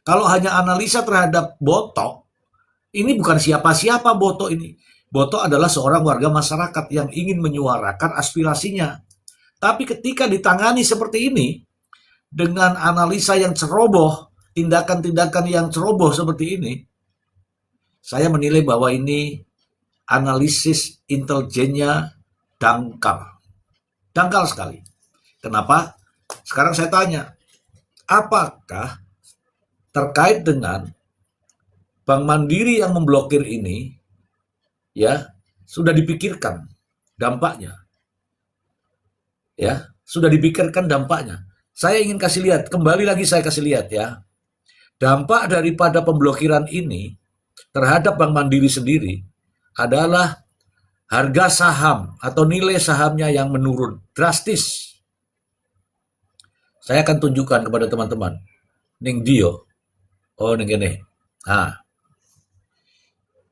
S1: Kalau hanya analisa terhadap Botok, ini bukan siapa-siapa Botok ini. Botok adalah seorang warga masyarakat yang ingin menyuarakan aspirasinya. Tapi ketika ditangani seperti ini, dengan analisa yang ceroboh, tindakan-tindakan yang ceroboh seperti ini, saya menilai bahwa ini analisis intelijennya dangkal. Dangkal sekali. Kenapa? Sekarang saya tanya, apakah terkait dengan Bank Mandiri yang memblokir ini, ya, sudah dipikirkan dampaknya? Ya, sudah dipikirkan dampaknya. Saya ingin kasih lihat, kembali lagi saya kasih lihat ya. Dampak daripada pemblokiran ini terhadap Bank Mandiri sendiri adalah harga saham atau nilai sahamnya yang menurun drastis. Saya akan tunjukkan kepada teman-teman. Ning Dio. Oh, ning ini. Nah.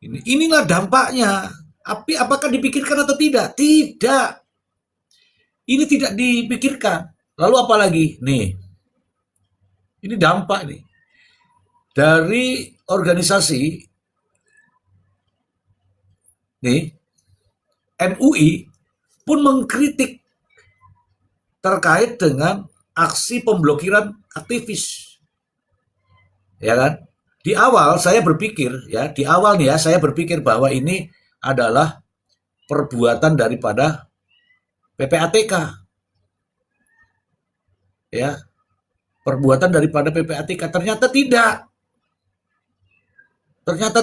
S1: Inilah dampaknya. Apakah dipikirkan atau tidak? Tidak. Ini tidak dipikirkan. Lalu apa lagi? Nih, ini dampak nih. Dari organisasi nih, MUI pun mengkritik terkait dengan aksi pemblokiran aktivis. Ya kan? Di awal saya berpikir saya berpikir bahwa ini adalah perbuatan daripada PPATK. Ya. Perbuatan daripada PPATK. Ternyata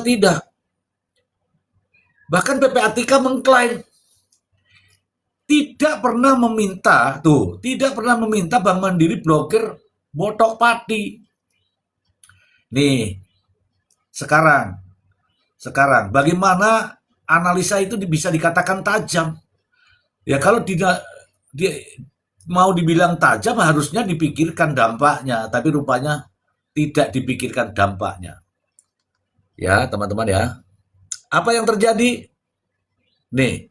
S1: tidak. Bahkan PPATK mengklaim tidak pernah meminta Bank Mandiri blokir Botok Pati. Nih, sekarang bagaimana analisa itu bisa dikatakan tajam? Ya kalau tidak mau dibilang tajam harusnya dipikirkan dampaknya, tapi rupanya tidak dipikirkan dampaknya. Ya, teman-teman ya. Apa yang terjadi? Nih.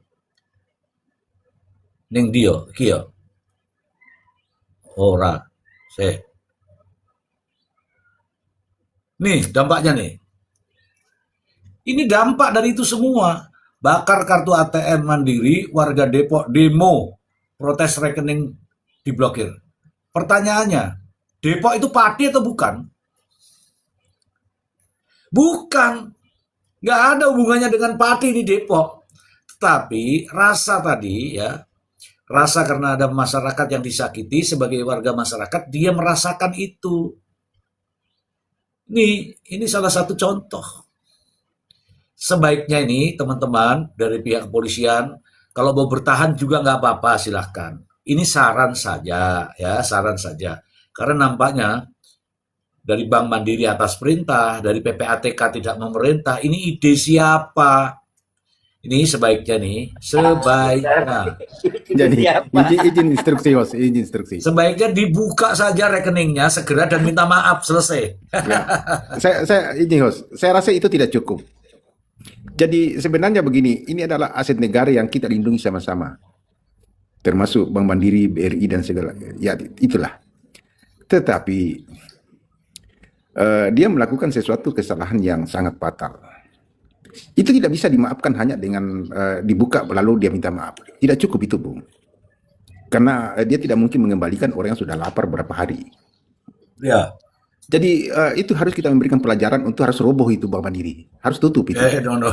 S1: Ning Dio, Kio. Ora. Nih, dampaknya nih. Ini dampak dari itu semua. Bakar kartu ATM Mandiri, warga Depok demo, protes rekening diblokir. Pertanyaannya, Depok itu Pati atau bukan? Bukan. Nggak ada hubungannya dengan Pati di Depok. Tetapi rasa tadi ya, rasa karena ada masyarakat yang disakiti sebagai warga masyarakat, dia merasakan itu. Ini salah satu contoh. Sebaiknya ini teman-teman dari pihak kepolisian, kalau mau bertahan juga nggak apa-apa silahkan. Ini saran saja ya, saran saja. Karena nampaknya dari Bank Mandiri atas perintah, dari PPATK tidak memerintah, ini ide siapa? Ini sebaiknya
S7: Jadi izin instruksi.
S1: Sebaiknya dibuka saja rekeningnya segera dan minta maaf, selesai.
S7: Ya. Saya izin host, saya rasa itu tidak cukup. Jadi sebenarnya begini, ini adalah aset negara yang kita lindungi sama-sama. Termasuk Bank Mandiri, BRI dan segala. Ya itulah. Tetapi dia melakukan sesuatu kesalahan yang sangat fatal. Itu tidak bisa dimaafkan hanya dengan dibuka lalu dia minta maaf. Tidak cukup itu, Bung. Karena dia tidak mungkin mengembalikan orang yang sudah lapar berapa hari.
S1: Ya.
S7: Jadi itu harus kita memberikan pelajaran untuk harus roboh itu Bank Mandiri. Harus tutup itu.
S1: No.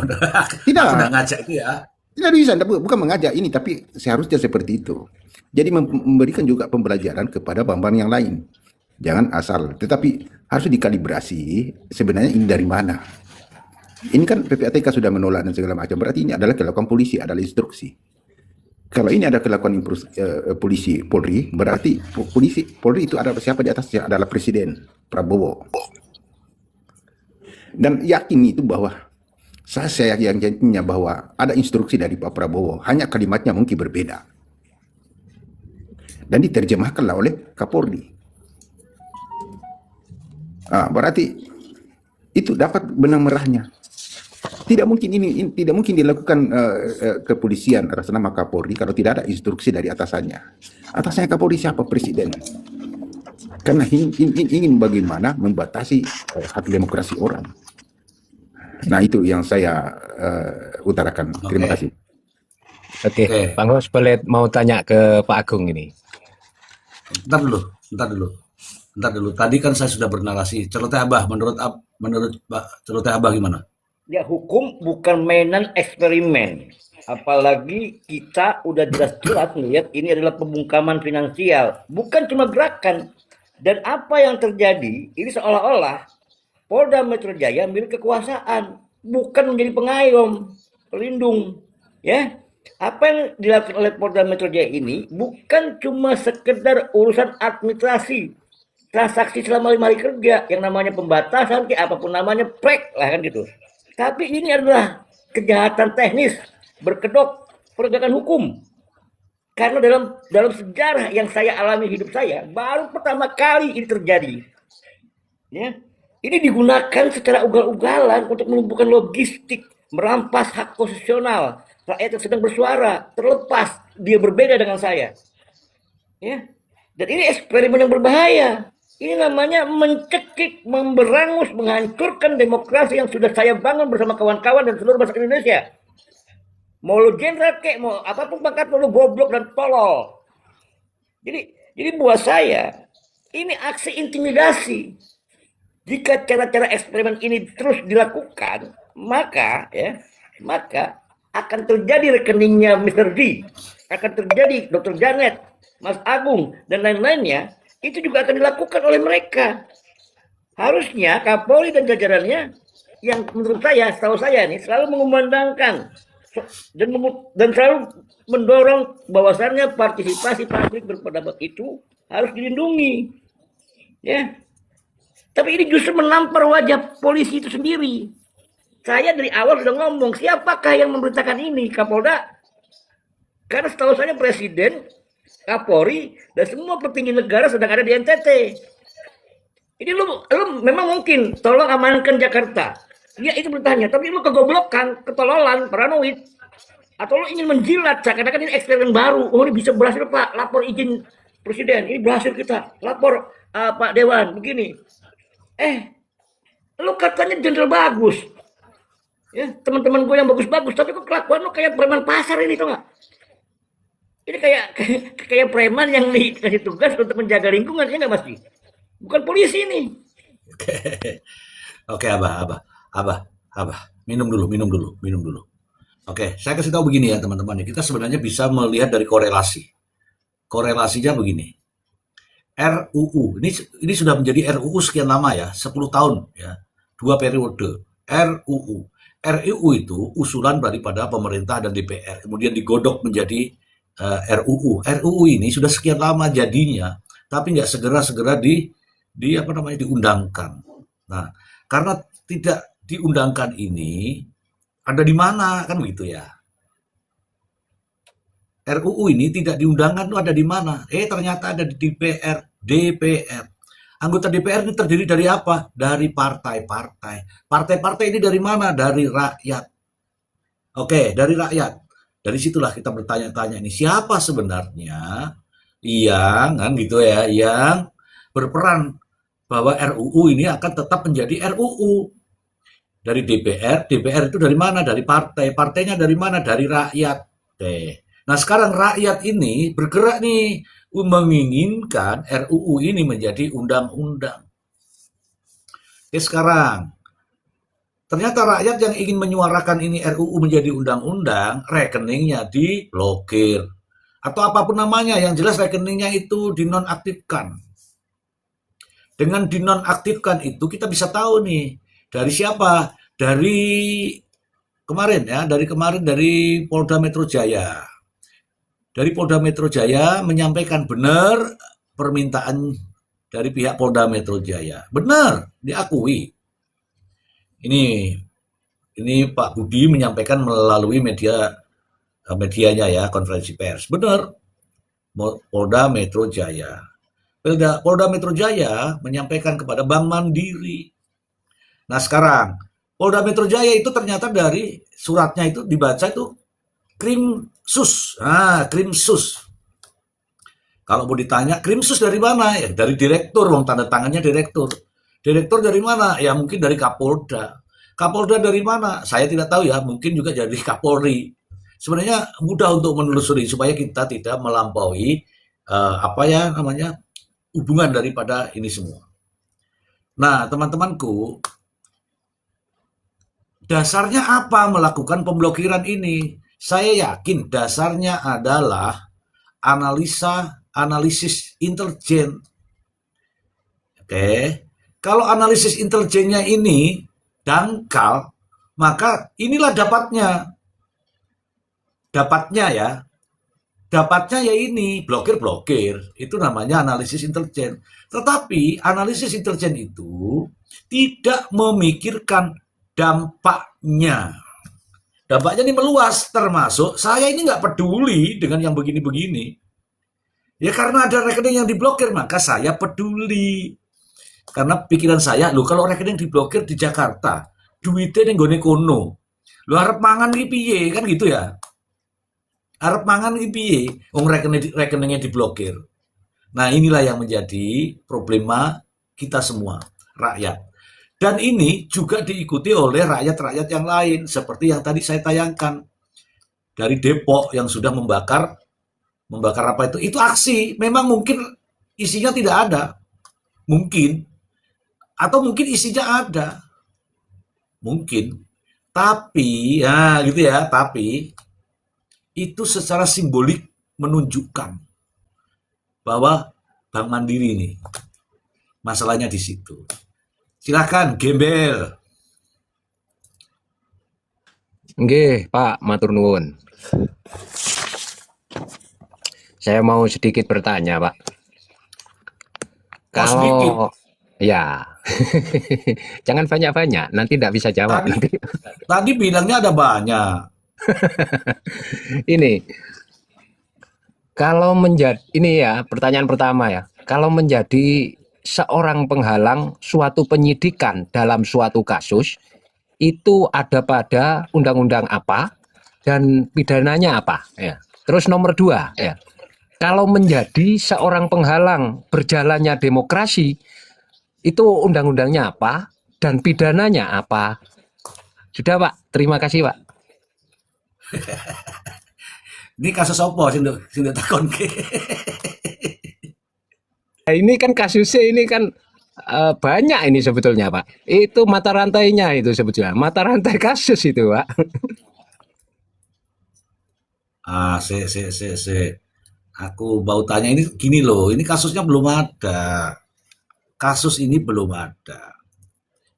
S7: Tidak.
S1: Sudah ngajak itu ya.
S7: Tidak bisa, bukan mengajak ini, tapi seharusnya seperti itu. Jadi memberikan juga pembelajaran kepada bank-bank yang lain. Jangan asal, tetapi harus dikalibrasi sebenarnya ini dari mana. Ini kan PPATK sudah menolak dan segala macam. Berarti ini adalah kelakuan polisi, adalah instruksi. Kalau ini ada kelakuan polisi, Polri, berarti Polri itu ada siapa di atasnya? Adalah Presiden Prabowo. Dan yakin itu bahwa saya yakinnya bahwa ada instruksi dari Pak Prabowo, hanya kalimatnya mungkin berbeda. Dan diterjemahkanlah oleh Kapolri. Berarti itu dapat benang merahnya. Tidak mungkin tidak mungkin dilakukan kepolisian atas nama Kapolri kalau tidak ada instruksi dari atasannya. Atasannya Kapolri siapa? Presiden. Karena ingin bagaimana membatasi hak demokrasi orang. Nah itu yang saya utarakan. Terima kasih.
S3: Oke. Bang Ros boleh mau tanya ke Pak Agung ini.
S1: Bentar dulu. Tadi kan saya sudah bernarasi. Celoteh Abah, menurut Pak Celoteh Abah gimana?
S4: Ya, hukum bukan mainan eksperimen. Apalagi kita udah jelas-jelas melihat ini adalah pembungkaman finansial, bukan cuma gerakan. Dan apa yang terjadi, ini seolah-olah Polda Metro Jaya milik kekuasaan, bukan menjadi pengayom, pelindung. Ya, apa yang dilakukan oleh Polda Metro Jaya ini bukan cuma sekedar urusan administrasi, transaksi selama 5 hari kerja, yang namanya pembatasan, apapun namanya, prek lah kan gitu. Tapi ini adalah kejahatan teknis berkedok penegakan hukum. Karena dalam sejarah yang saya alami hidup saya, baru pertama kali ini terjadi. Ya, ini digunakan secara ugal-ugalan untuk melumpuhkan logistik, merampas hak konstitusional rakyat yang sedang bersuara, terlepas dia berbeda dengan saya. Ya. Dan ini eksperimen yang berbahaya. Ini namanya mencekik, memberangus, menghancurkan demokrasi yang sudah saya bangun bersama kawan-kawan dan seluruh bangsa Indonesia. Mau lu jenderal kek, mau apapun pangkat lu goblok dan tolol. Jadi buat saya ini aksi intimidasi. Jika cara-cara eksperimen ini terus dilakukan, maka akan terjadi rekeningnya Mr. D, akan terjadi Dr. Janet, Mas Agung, dan lain-lainnya, itu juga akan dilakukan oleh mereka. Harusnya Kapolri dan jajarannya, yang menurut saya, setahu saya nih, selalu mengumandangkan dan selalu mendorong bahwasannya partisipasi publik berpendapat itu harus dilindungi. Ya. Tapi ini justru menampar wajah polisi itu sendiri. Saya dari awal sudah ngomong, siapakah yang memberitakan ini? Kapolda? Karena setahu saya Presiden, Kapolri, dan semua petinggi negara sedang ada di NTT. Ini lu memang mungkin tolong amankan Jakarta. Ya itu beritanya, tapi lu kegoblokan, ketololan, paranoid. Atau lu ingin menjilat, seakan-akan ini eksperimen baru. Oh ini bisa berhasil Pak, lapor izin Presiden. Ini berhasil kita, lapor Pak Dewan, begini. Lu katanya jenderal bagus. Ya, teman-teman gue yang bagus-bagus, tapi kok kelakuan lu kayak preman pasar ini, tau gak? Ini kayak preman yang dikasih tugas untuk menjaga lingkungan, ya nggak Mas? Bukan polisi ini.
S1: Oke, Abah. Minum dulu. Oke, saya kasih tahu begini ya teman-teman. Kita sebenarnya bisa melihat dari korelasi. Korelasinya begini. RUU, ini sudah menjadi RUU sekian lama ya, 10 tahun ya, 2 periode. RUU itu usulan daripada pemerintah dan DPR, kemudian digodok menjadi RUU. RUU ini sudah sekian lama jadinya, tapi nggak segera diundangkan. Nah, karena tidak diundangkan ini, ada di mana kan begitu ya? RUU ini tidak diundangkan itu ada di mana? Ternyata ada di DPR. Anggota DPR ini terdiri dari apa? Dari partai-partai. Partai-partai ini dari mana? Dari rakyat. Oke, dari rakyat. Dari situlah kita bertanya-tanya ini siapa sebenarnya yang kan gitu ya, yang berperan bahwa RUU ini akan tetap menjadi RUU. Dari DPR itu dari mana? Dari partai. Partainya dari mana? Dari rakyat. Nah sekarang rakyat ini bergerak nih menginginkan RUU ini menjadi undang-undang. Sekarang ternyata rakyat yang ingin menyuarakan ini RUU menjadi undang-undang, rekeningnya diblokir. Atau apapun namanya, yang jelas rekeningnya itu dinonaktifkan. Dengan dinonaktifkan itu kita bisa tahu nih, dari siapa? Dari kemarin dari Polda Metro Jaya. Dari Polda Metro Jaya menyampaikan benar permintaan dari pihak Polda Metro Jaya. Benar, diakui. Ini Pak Budi menyampaikan melalui medianya ya, konferensi pers. Benar, Polda Metro Jaya. Polda Metro Jaya menyampaikan kepada Bank Mandiri. Nah sekarang, Polda Metro Jaya itu ternyata dari suratnya itu dibaca itu Krimsus. Krimsus. Kalau mau ditanya, Krimsus dari mana? Ya dari direktur, tanda tangannya direktur. Direktur dari mana? Ya mungkin dari Kapolda. Kapolda dari mana? Saya tidak tahu ya, mungkin juga dari Kapolri. Sebenarnya mudah untuk menelusuri supaya kita tidak melampaui hubungan daripada ini semua. Nah, teman-temanku, dasarnya apa melakukan pemblokiran ini? Saya yakin dasarnya adalah analisis intelijen. Oke. Kalau analisis intelijennya ini dangkal, maka inilah dapatnya. Dapatnya ya ini, blokir. Itu namanya analisis intelijen. Tetapi analisis intelijen itu tidak memikirkan dampaknya. Dampaknya ini meluas, termasuk saya ini nggak peduli dengan yang begini-begini. Ya karena ada rekening yang diblokir, maka saya peduli. Karena pikiran saya, kalau rekening diblokir di Jakarta, duitnya yang gone kono. Lu arep mangan iki piye kan gitu ya. Arep mangan iki piye wong rekeningnya diblokir. Nah, inilah yang menjadi problema kita semua, rakyat. Dan ini juga diikuti oleh rakyat-rakyat yang lain seperti yang tadi saya tayangkan dari Depok yang sudah membakar apa itu? Itu aksi. Memang mungkin isinya tidak ada. Mungkin atau mungkin isinya ada. Mungkin. Tapi ya gitu ya, tapi itu secara simbolik menunjukkan bahwa Bank Mandiri ini masalahnya di situ. Silakan Gembel.
S3: Nggih, Pak, matur nuwun. Saya mau sedikit bertanya, Pak.
S1: Oh, sedikit.
S3: Kalau ya, jangan banyak-banyak, nanti tidak bisa jawab.
S1: Tadi bilangnya ada banyak.
S3: Ini, kalau menjadi, ini ya, pertanyaan pertama ya, kalau menjadi seorang penghalang suatu penyidikan dalam suatu kasus, itu ada pada undang-undang apa dan pidananya apa? Ya. Terus nomor 2, ya. Kalau menjadi seorang penghalang berjalannya demokrasi, itu undang-undangnya apa dan pidananya apa? Sudah, Pak. Terima kasih, Pak.
S1: Ini kasus apa sing takonke?
S3: Nah, ini kan kasusnya ini kan banyak ini sebetulnya, Pak. Itu mata rantainya itu sebetulnya. Mata rantai kasus itu, Pak.
S1: Aku mau tanya ini gini loh, ini kasusnya belum ada. Kasus ini belum ada.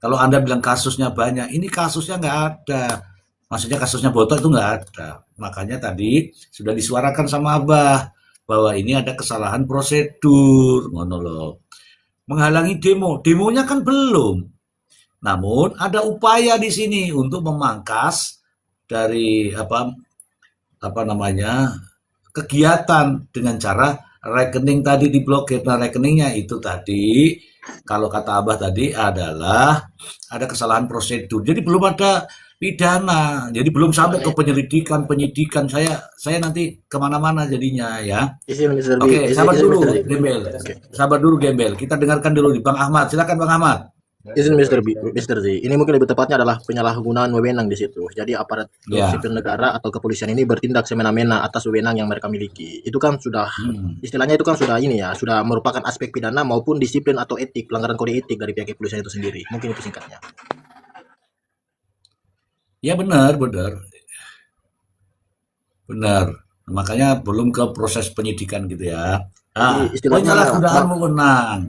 S1: Kalau Anda bilang kasusnya banyak, ini kasusnya nggak ada. Maksudnya kasusnya Botok itu nggak ada. Makanya tadi sudah disuarakan sama Abah bahwa ini ada kesalahan prosedur, ngono loh. Menghalangi demo, demonya kan belum. Namun ada upaya di sini untuk memangkas dari apa namanya kegiatan dengan cara rekening tadi diblokir. Nah, rekeningnya itu tadi kalau kata Abah tadi adalah ada kesalahan prosedur. Jadi belum ada pidana. Jadi belum sampai ke penyidikan. Saya nanti kemana-mana jadinya ya. Oke, sabar dulu Gembel. Sabar dulu Gembel. Kita dengarkan dulu di Bang Ahmad. Silakan Bang Ahmad.
S8: Izin Mr. Z, ini mungkin lebih tepatnya adalah penyalahgunaan wewenang di situ. Jadi aparat sipil negara atau kepolisian ini bertindak semena-mena atas wewenang yang mereka miliki. Itu kan sudah istilahnya itu kan sudah ini ya, sudah merupakan aspek pidana maupun disiplin atau etik, pelanggaran kode etik dari pihak kepolisian itu sendiri. Mungkin itu singkatnya.
S1: Ya benar. Makanya belum ke proses penyidikan gitu ya. Nah, penyalahgunaan wewenang.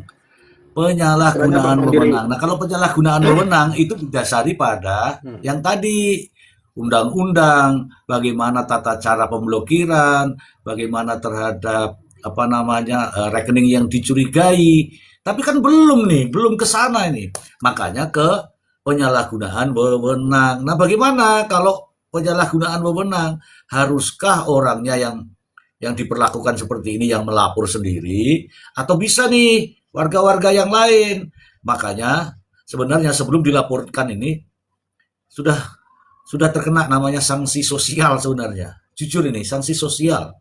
S1: Nah, kalau penyalahgunaan wewenang itu didasari pada yang tadi undang-undang, bagaimana tata cara pemblokiran, bagaimana terhadap rekening yang dicurigai. Tapi kan belum ke sana ini. Makanya ke penyalahgunaan wewenang. Nah, bagaimana kalau penyalahgunaan wewenang? Haruskah orangnya yang diperlakukan seperti ini yang melapor sendiri atau bisa nih warga-warga yang lain? Makanya sebenarnya sebelum dilaporkan ini sudah terkena namanya sanksi sosial sebenarnya. Jujur ini sanksi sosial.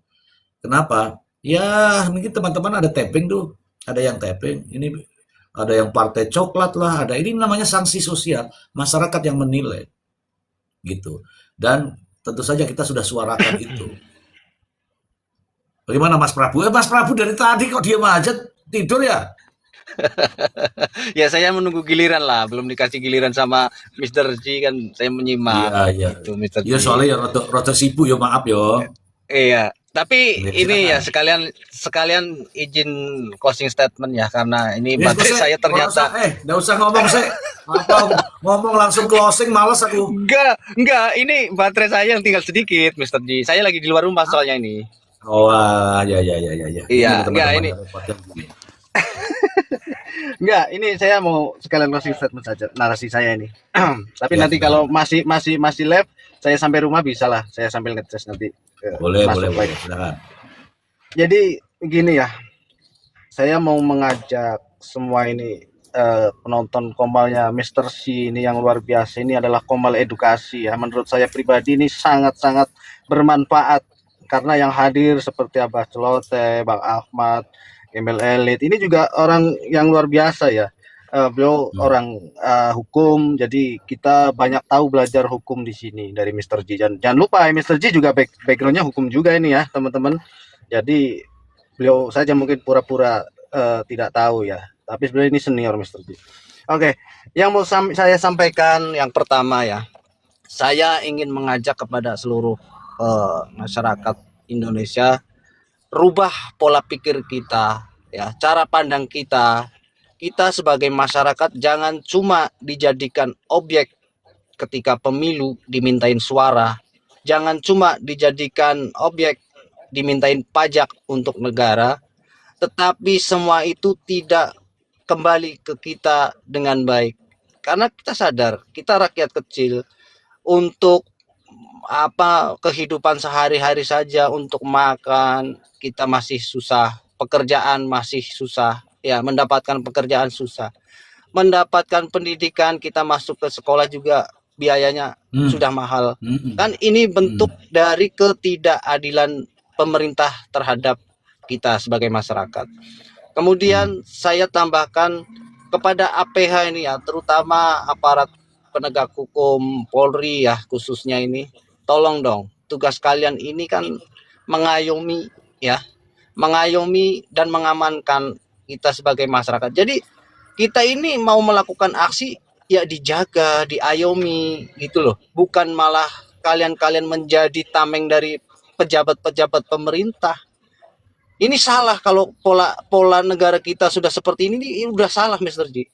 S1: Kenapa? Ya mungkin teman-teman ada tapping tuh, ada yang tapping. Ini ada yang partai coklat lah, ada ini namanya sanksi sosial. Masyarakat yang menilai gitu. Dan tentu saja kita sudah suarakan itu. Bagaimana Mas Prabu? Mas Prabu dari tadi kok diam aja, tidur ya?
S5: Ya saya menunggu giliran lah, belum dikasih giliran sama Mr. G kan, saya menyimak.
S1: Iya.
S5: Itu Mr. G.
S1: Iya soalnya ya rada sibuk ya, maaf ya.
S5: Iya, tapi ini ya
S1: silakan.
S5: sekalian izin closing statement ya, karena ini
S1: Ya,
S5: baterai saya ternyata
S1: nggak usah ngomong sih. Ngomong langsung closing, males aku.
S5: enggak, ini baterai saya yang tinggal sedikit, Mr. G. Saya lagi di luar rumah soalnya ini.
S1: Oh, ya.
S5: Iya, enggak ini. Enggak, ini saya mau sekalian closing statement saja narasi saya ini. Tapi
S1: Ya,
S5: nanti kalau masih live, saya sampai rumah bisa lah, saya sambil ngecas nanti.
S1: Boleh,
S5: masuk
S1: boleh,
S5: live.
S1: silakan.
S5: Jadi gini ya, saya mau mengajak semua ini penonton Komalnya Mr. C ini yang luar biasa. Ini adalah Komal edukasi ya. Menurut saya pribadi ini sangat-sangat bermanfaat karena yang hadir seperti Abah Celote, Bang Ahmad, Emil Elit ini juga orang yang luar biasa ya. Beliau orang hukum, jadi kita banyak tahu belajar hukum di sini dari Mr. G. Jangan lupa Mr. G juga backgroundnya hukum juga ini ya teman-teman. Jadi beliau saja mungkin pura-pura tidak tahu ya, tapi sebenarnya ini senior Mr. G. Oke, yang mau saya sampaikan yang pertama ya, saya ingin mengajak kepada seluruh masyarakat Indonesia, rubah pola pikir kita ya, cara pandang kita. Kita sebagai masyarakat jangan cuma dijadikan objek ketika pemilu dimintain suara, jangan cuma dijadikan objek dimintain pajak untuk negara, tetapi semua itu tidak kembali ke kita dengan baik. Karena kita sadar, kita rakyat kecil, untuk kehidupan sehari-hari saja, untuk makan kita masih susah, pekerjaan masih susah. Ya, mendapatkan pekerjaan susah. Mendapatkan pendidikan, kita masuk ke sekolah juga biayanya sudah mahal. Kan ini bentuk dari ketidakadilan pemerintah terhadap kita sebagai masyarakat. Kemudian saya tambahkan kepada APH ini ya, terutama aparat penegak hukum Polri ya khususnya ini, tolong dong, tugas kalian ini kan mengayomi ya, mengayomi dan mengamankan kita sebagai masyarakat. Jadi kita ini mau melakukan aksi ya dijaga, diayomi gitu loh. Bukan malah kalian menjadi tameng dari pejabat-pejabat pemerintah. Ini salah kalau pola negara kita sudah seperti ini udah salah Mr. G.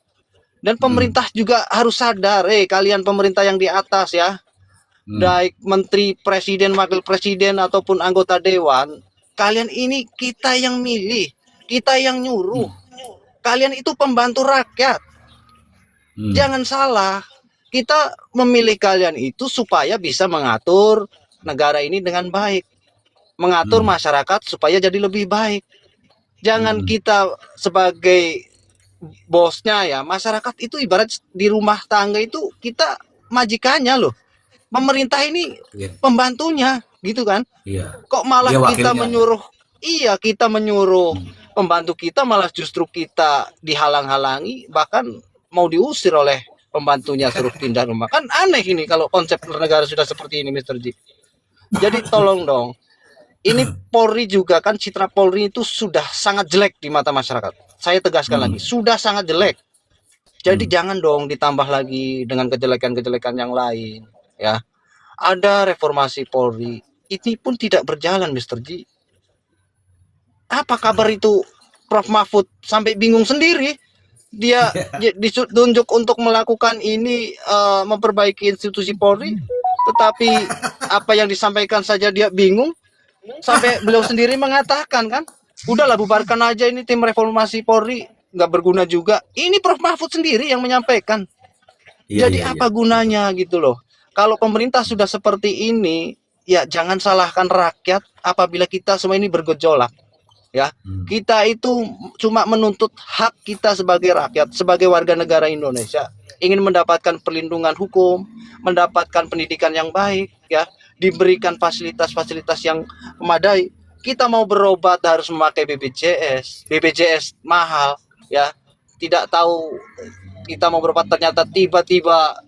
S5: Dan pemerintah juga harus sadar, kalian pemerintah yang di atas ya. Baik menteri, presiden, wakil presiden ataupun anggota dewan, kalian ini kita yang milih. Kita yang nyuruh. Kalian itu pembantu rakyat. Jangan salah. Kita memilih kalian itu supaya bisa mengatur negara ini dengan baik. Mengatur masyarakat supaya jadi lebih baik. Jangan kita sebagai bosnya ya, masyarakat itu ibarat di rumah tangga itu kita majikannya loh. Pemerintah ini pembantunya gitu kan. Kok malah kita menyuruh, kita menyuruh pembantu kita, malah justru kita dihalang-halangi, bahkan mau diusir oleh pembantunya, suruh pindah rumah. Kan aneh ini kalau konsep negara sudah seperti ini Mr. G. Jadi tolong dong, ini Polri juga kan, citra Polri itu sudah sangat jelek di mata masyarakat. Saya tegaskan lagi, sudah sangat jelek. Jadi jangan dong ditambah lagi dengan kejelekan-kejelekan yang lain ya. Ada reformasi Polri, ini pun tidak berjalan Mr. G. Apa kabar itu Prof. Mahfud sampai bingung sendiri. Dia ditunjuk untuk melakukan ini, memperbaiki institusi Polri, tetapi apa yang disampaikan saja dia bingung. Sampai beliau sendiri mengatakan kan, udahlah bubarkan aja ini tim reformasi Polri, nggak berguna juga. Ini Prof. Mahfud sendiri yang menyampaikan. Jadi apa gunanya gitu loh. Kalau pemerintah sudah seperti ini, ya jangan salahkan rakyat apabila kita semua ini bergejolak. Ya, kita itu cuma menuntut hak kita sebagai rakyat, sebagai warga negara Indonesia, ingin mendapatkan perlindungan hukum, mendapatkan pendidikan yang baik, ya, diberikan fasilitas-fasilitas yang memadai. Kita mau berobat harus memakai BPJS mahal, ya. Tidak tahu kita mau berobat ternyata tiba-tiba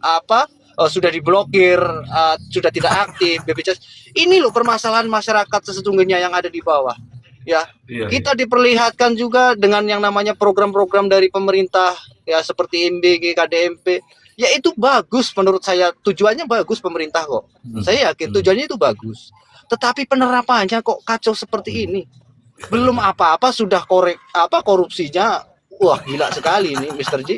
S5: sudah diblokir, sudah tidak aktif BPJS. Ini loh permasalahan masyarakat sesungguhnya yang ada di bawah. Ya, kita diperlihatkan juga dengan yang namanya program-program dari pemerintah ya, seperti MBG, KDMP. Ya itu bagus menurut saya, tujuannya bagus pemerintah kok. Saya yakin tujuannya itu bagus. Tetapi penerapannya kok kacau seperti ini. Belum apa-apa sudah korupsinya. Wah, gila sekali ini Mr. G.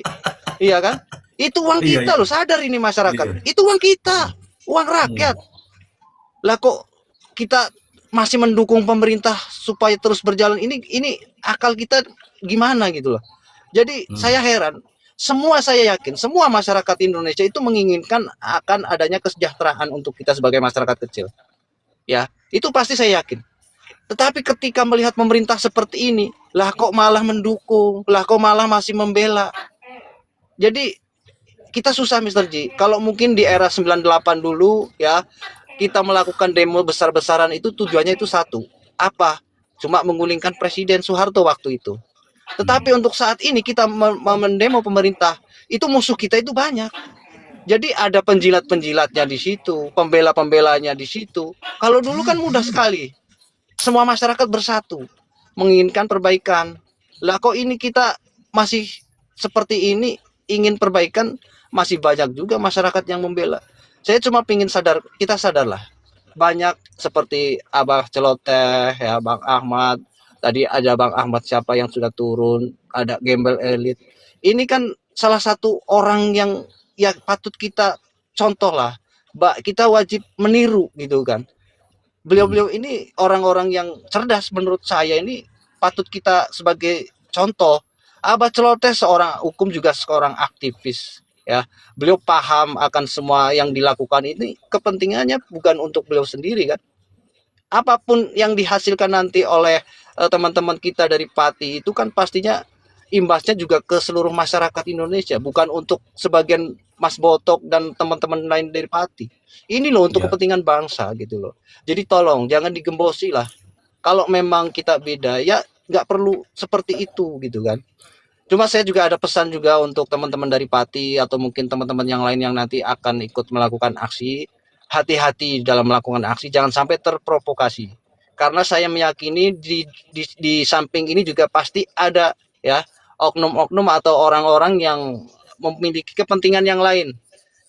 S5: Iya kan? Itu uang kita loh, sadar ini masyarakat. Itu uang kita, uang rakyat. Lah kok kita masih mendukung pemerintah supaya terus berjalan, ini akal kita gimana gitu loh. Jadi saya heran, saya yakin semua masyarakat Indonesia itu menginginkan akan adanya kesejahteraan untuk kita sebagai masyarakat kecil. Ya, itu pasti saya yakin. Tetapi ketika melihat pemerintah seperti ini, lah kok malah mendukung, lah kok malah masih membela. Jadi kita susah Mr. Ji. Kalau mungkin di era 98 dulu ya, kita melakukan demo besar-besaran itu tujuannya itu satu. Apa? Cuma menggulingkan Presiden Soeharto waktu itu. Tetapi untuk saat ini kita mendemo pemerintah, itu musuh kita itu banyak. Jadi ada penjilat-penjilatnya di situ, pembela-pembelanya di situ. Kalau dulu kan mudah sekali. Semua masyarakat bersatu menginginkan perbaikan. Lah kok ini kita masih seperti ini, ingin perbaikan, masih banyak juga masyarakat yang membela. Saya cuma ingin sadar, kita sadarlah. Banyak seperti Abah Celoteh, ya Bang Ahmad, tadi ada Bang Ahmad siapa yang sudah turun, ada Gembel Elit. Ini kan salah satu orang yang ya patut kita contoh lah. Kita wajib meniru gitu kan. Beliau-beliau ini orang-orang yang cerdas menurut saya, ini patut kita sebagai contoh. Abah Celoteh seorang hukum, juga seorang aktivis ya. Beliau paham akan semua yang dilakukan ini, kepentingannya bukan untuk beliau sendiri kan. Apapun yang dihasilkan nanti oleh teman-teman kita dari Pati itu kan pastinya imbasnya juga ke seluruh masyarakat Indonesia, bukan untuk sebagian Mas Botok dan teman-teman lain dari Pati. Ini loh untuk kepentingan bangsa gitu loh. Jadi tolong jangan digembosi lah. Kalau memang kita beda ya nggak perlu seperti itu gitu kan. Cuma saya juga ada pesan juga untuk teman-teman dari Pati atau mungkin teman-teman yang lain yang nanti akan ikut melakukan aksi. Hati-hati dalam melakukan aksi, jangan sampai terprovokasi. Karena saya meyakini di samping ini juga pasti ada ya oknum-oknum atau orang-orang yang memiliki kepentingan yang lain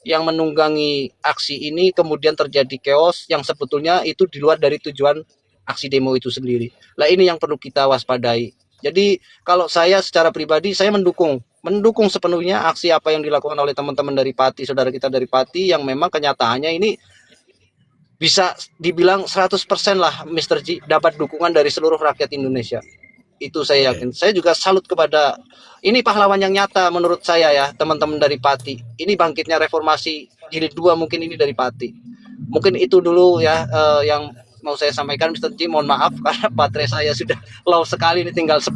S5: yang menunggangi aksi ini, kemudian terjadi chaos yang sebetulnya itu di luar dari tujuan aksi demo itu sendiri. Lah ini yang perlu kita waspadai. Jadi kalau saya secara pribadi saya mendukung sepenuhnya aksi apa yang dilakukan oleh teman-teman dari Pati, saudara kita dari Pati, yang memang kenyataannya ini bisa dibilang 100% lah Mr. Ji dapat dukungan dari seluruh rakyat Indonesia. Itu saya yakin. Saya juga salut kepada ini pahlawan yang nyata menurut saya ya, teman-teman dari Pati. Ini bangkitnya reformasi jilid 2 mungkin ini dari Pati. Mungkin itu dulu ya yang mau saya sampaikan Mr. Ji. Mohon maaf karena baterai saya sudah low sekali, ini tinggal 10%,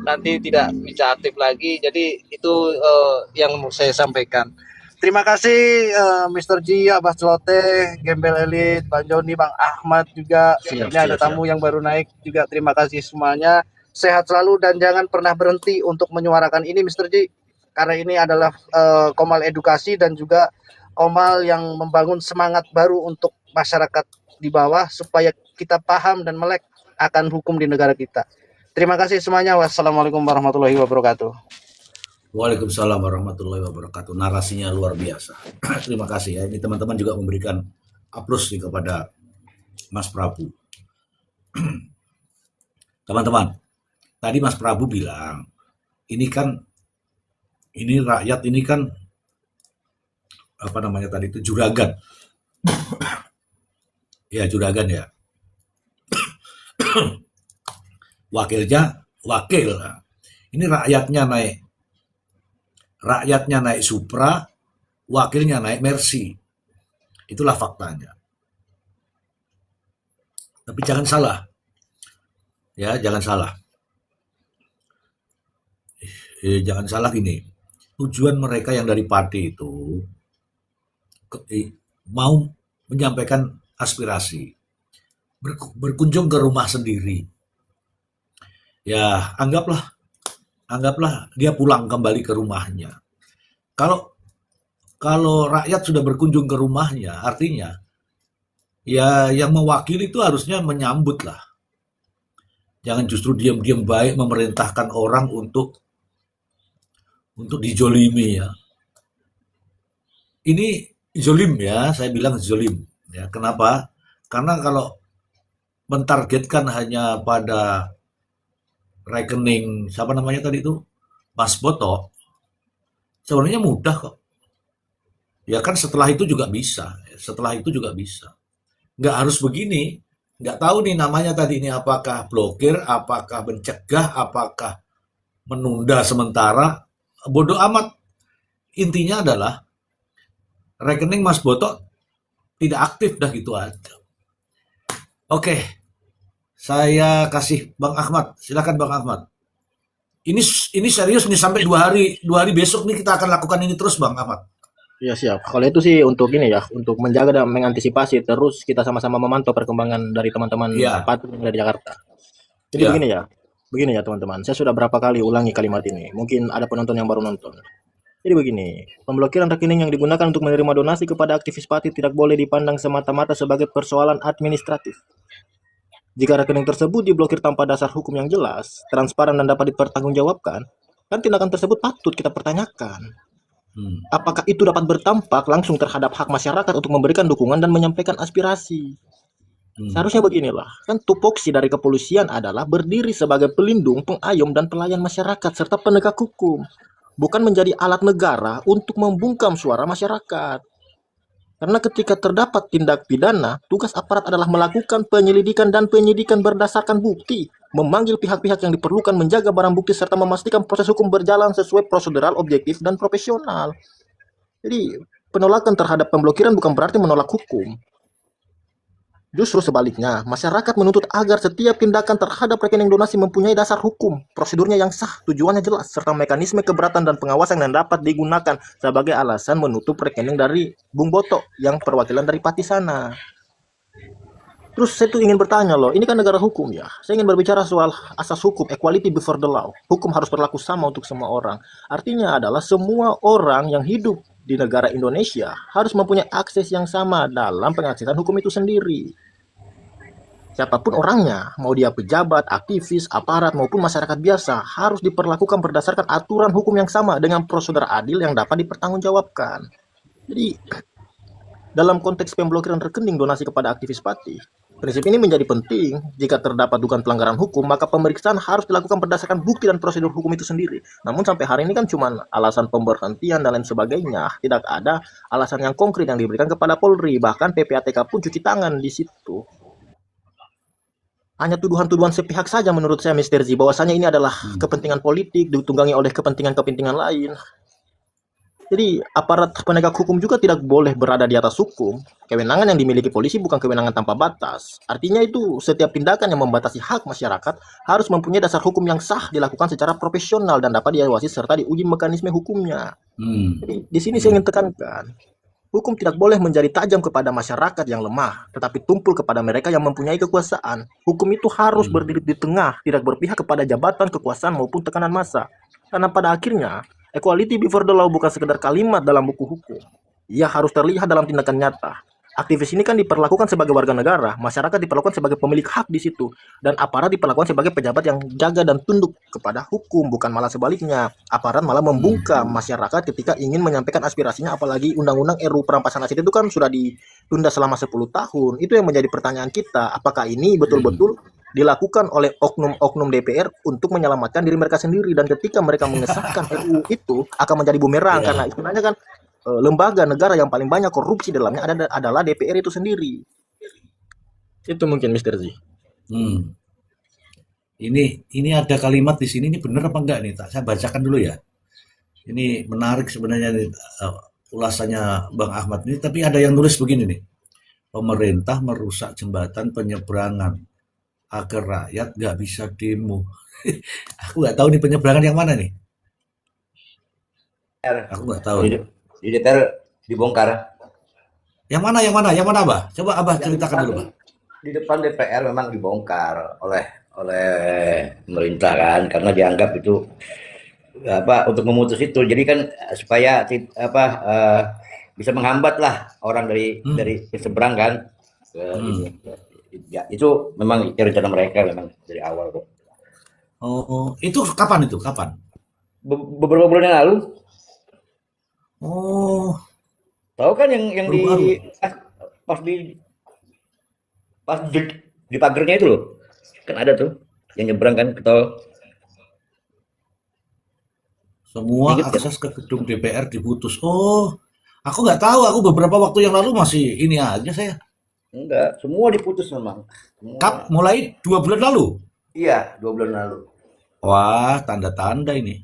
S5: nanti tidak bisa aktif lagi. Jadi itu yang mau saya sampaikan. Terima kasih Mr. Ji, Abah Celoteh, Gembel Elit, Bang Joni, Bang Ahmad juga. Ini ada tamu yang baru naik juga. Terima kasih semuanya. Sehat selalu dan jangan pernah berhenti untuk menyuarakan ini Mr. Ji. Karena ini adalah Komal edukasi dan juga Komal yang membangun semangat baru untuk masyarakat di bawah supaya kita paham dan melek akan hukum di negara kita. Terima kasih semuanya. Wassalamualaikum warahmatullahi wabarakatuh.
S1: Waalaikumsalam warahmatullahi wabarakatuh. Narasinya luar biasa. Terima kasih ya. Ini teman-teman juga memberikan aplaus kepada Mas Prabu. Teman-teman, tadi Mas Prabu bilang, ini rakyat ini kan apa namanya tadi itu juragan. Ya juragan ya. Wakilnya wakil. Ini rakyatnya naik Supra, wakilnya naik Mercy. Itulah faktanya. Tapi jangan salah. Ya, jangan salah. Jangan salah gini. Tujuan mereka yang dari Pati itu mau menyampaikan aspirasi. Berkunjung ke rumah sendiri. Ya, anggaplah dia pulang kembali ke rumahnya. Kalau rakyat sudah berkunjung ke rumahnya, artinya ya yang mewakili itu harusnya menyambut lah. Jangan justru diam-diam baik memerintahkan orang untuk dijolimi ya. Ini zolim ya, saya bilang zolim. Ya, kenapa? Karena kalau mentargetkan hanya pada rekening siapa namanya tadi itu Mas Boto, sebenarnya mudah kok. Ya kan setelah itu juga bisa. Nggak harus begini. Nggak tahu nih namanya tadi ini apakah blokir, apakah mencegah, apakah menunda sementara. Bodoh amat. Intinya adalah rekening Mas Boto tidak aktif, dah gitu aja. Oke. Saya kasih Bang Ahmad. Silakan Bang Ahmad. ini serius nih sampai 2 hari besok nih kita akan lakukan ini terus Bang Ahmad.
S8: Iya siap. Kalau itu sih untuk ini ya, untuk menjaga dan mengantisipasi, terus kita sama-sama memantau perkembangan dari teman-teman
S1: Iya,
S8: Patriot yang dari Jakarta. Jadi
S1: iya.
S8: begini ya teman-teman. Saya sudah berapa kali ulangi kalimat ini. Mungkin ada penonton yang baru nonton. Jadi begini, pemblokiran rekening yang digunakan untuk menerima donasi kepada aktivis partai tidak boleh dipandang semata-mata sebagai persoalan administratif. Jika rekening tersebut diblokir tanpa dasar hukum yang jelas, transparan dan dapat dipertanggungjawabkan, kan tindakan tersebut patut kita pertanyakan.
S1: Hmm.
S8: Apakah itu dapat berdampak langsung terhadap hak masyarakat untuk memberikan dukungan dan menyampaikan aspirasi? Seharusnya beginilah, kan tupoksi dari kepolisian adalah berdiri sebagai pelindung, pengayom, dan pelayan masyarakat serta penegak hukum, bukan menjadi alat negara untuk membungkam suara masyarakat. Karena ketika terdapat tindak pidana, tugas aparat adalah melakukan penyelidikan dan penyidikan berdasarkan bukti, memanggil pihak-pihak yang diperlukan, menjaga barang bukti, serta memastikan proses hukum berjalan sesuai prosedural, objektif, dan profesional. Jadi, penolakan terhadap pemblokiran bukan berarti menolak hukum. Justru sebaliknya, masyarakat menuntut agar setiap tindakan terhadap rekening donasi mempunyai dasar hukum, prosedurnya yang sah, tujuannya jelas, serta mekanisme keberatan dan pengawasan yang dapat digunakan sebagai alasan menutup rekening dari Bung Boto yang perwakilan dari Pati sana. Terus saya tuh ingin bertanya loh, ini kan negara hukum ya. Saya ingin berbicara soal asas hukum, equality before the law. Hukum harus berlaku sama untuk semua orang. Artinya adalah semua orang yang hidup di negara Indonesia harus mempunyai akses yang sama dalam pengaksesan hukum itu sendiri. Siapapun orangnya, mau dia pejabat, aktivis, aparat, maupun masyarakat biasa, harus diperlakukan berdasarkan aturan hukum yang sama dengan prosedur adil yang dapat dipertanggungjawabkan. Jadi, dalam konteks pemblokiran rekening donasi kepada aktivis partai, prinsip ini menjadi penting. Jika terdapat dugaan pelanggaran hukum, maka pemeriksaan harus dilakukan berdasarkan bukti dan prosedur hukum itu sendiri. Namun sampai hari ini kan cuma alasan pemberhentian dan lain sebagainya. Tidak ada alasan yang konkret yang diberikan kepada Polri. Bahkan PPATK pun cuci tangan di situ. Hanya tuduhan-tuduhan sepihak saja menurut saya, Mr. Z, bahwasanya ini adalah kepentingan politik ditunggangi oleh kepentingan-kepentingan lain. Jadi aparat penegak hukum juga tidak boleh berada di atas hukum. Kewenangan yang dimiliki polisi bukan kewenangan tanpa batas. Artinya itu setiap tindakan yang membatasi hak masyarakat harus mempunyai dasar hukum yang sah, dilakukan secara profesional dan dapat diawasi serta diuji mekanisme hukumnya. Jadi di sini saya ingin tekankan, hukum tidak boleh menjadi tajam kepada masyarakat yang lemah, tetapi tumpul kepada mereka yang mempunyai kekuasaan. Hukum itu harus berdiri di tengah, tidak berpihak kepada jabatan, kekuasaan, maupun tekanan massa. Karena pada akhirnya, equality before the law bukan sekedar kalimat dalam buku hukum. Ia harus terlihat dalam tindakan nyata. Aktivis ini kan diperlakukan sebagai warga negara, masyarakat diperlakukan sebagai pemilik hak di situ, dan aparat diperlakukan sebagai pejabat yang jaga dan tunduk kepada hukum, bukan malah sebaliknya. Aparat malah membungkam masyarakat ketika ingin menyampaikan aspirasinya, apalagi undang-undang RUU perampasan aset itu kan sudah ditunda selama 10 tahun. Itu yang menjadi pertanyaan kita, apakah ini betul-betul dilakukan oleh oknum-oknum DPR untuk menyelamatkan diri mereka sendiri, dan ketika mereka mengesahkan RUU itu akan menjadi bumerang, karena istilahnya kan lembaga negara yang paling banyak korupsi dalamnya adalah DPR itu sendiri. Itu mungkin Mr. Z.
S1: Ini ada kalimat di sini, ini benar apa enggak nih? Saya bacakan dulu ya. Ini menarik sebenarnya nih, ulasannya Bang Ahmad ini, tapi ada yang nulis begini nih. Pemerintah merusak jembatan penyeberangan agar rakyat nggak bisa demo. Aku nggak tahu nih penyeberangan yang mana nih. Aku nggak tahu.
S4: Di DPR dibongkar.
S1: Yang mana, Abah? Coba Abah ceritakan dulu, Bang.
S4: Di depan DPR memang dibongkar oleh pemerintah kan, karena dianggap itu untuk memutus itu. Jadi kan supaya bisa menghambat lah orang dari seberang kan. Ya, itu memang rencana mereka memang dari awal kok.
S1: Oh, itu kapan itu? Kapan?
S4: Beberapa bulan yang lalu.
S1: Oh,
S4: Tahu kan yang pas di pagernya itu loh. Kan ada tuh yang nyebrang kan ke tol.
S1: semua
S4: Ingat
S1: akses ke gedung DPR diputus. Oh, aku nggak tahu. Aku beberapa waktu yang lalu masih ini aja saya.
S4: Enggak, semua diputus memang. Semua.
S1: Mulai 2 bulan lalu.
S4: Iya, 2 bulan lalu.
S1: Wah, tanda-tanda ini.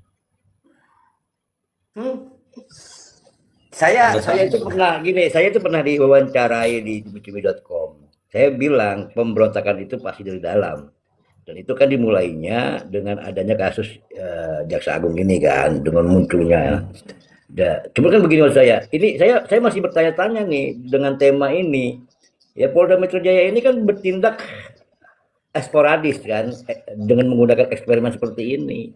S4: Saya itu pernah diwawancarai di cibumi.com. Saya bilang pemberontakan itu pasti dari dalam. Dan itu kan dimulainya dengan adanya kasus Jaksa Agung ini kan, dengan munculnya. Cuma kan begini maksud saya masih bertanya-tanya nih dengan tema ini. Ya Polda Metro Jaya ini kan bertindak sporadis kan, dengan menggunakan eksperimen seperti ini.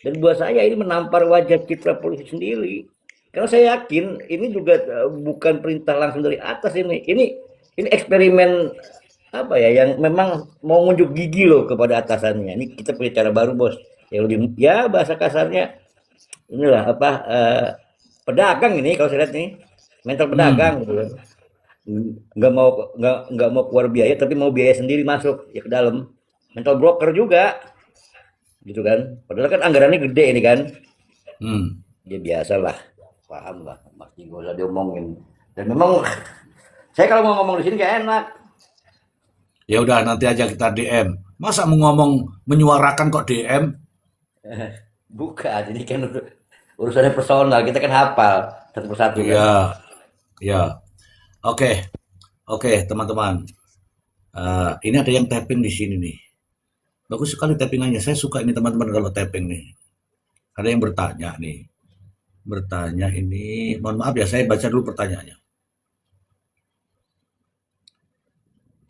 S4: Dan buat saya ini menampar wajah citra polisi sendiri. Karena saya yakin ini juga bukan perintah langsung dari atas ini. Ini eksperimen apa ya yang memang mau ngunjuk gigi loh kepada atasannya. Ini kita punya cara baru bos. Yang lebih ya bahasa kasarnya inilah apa pedagang ini kalau saya lihat nih mental pedagang gitu kan. Nggak mau keluar biaya tapi mau biaya sendiri masuk ya ke dalam. Mental broker juga gitu kan. Padahal kan anggarannya gede ini kan. Ya biasalah, paham lah, pasti gak usah diomongin. Dan memang saya kalau mau ngomong di sini gak enak.
S1: Ya udah nanti aja kita DM. Masa mau ngomong menyuarakan kok DM?
S4: Bukan, ini kan urusannya personal, kita kan hafal satu persatu kan.
S1: Iya, ya. Oke, teman-teman. Ini ada yang tapping di sini nih. Bagus sekali tappingannya. Saya suka ini teman-teman kalau tapping nih. Ada yang bertanya nih. Bertanya ini, mohon maaf ya, saya baca dulu pertanyaannya.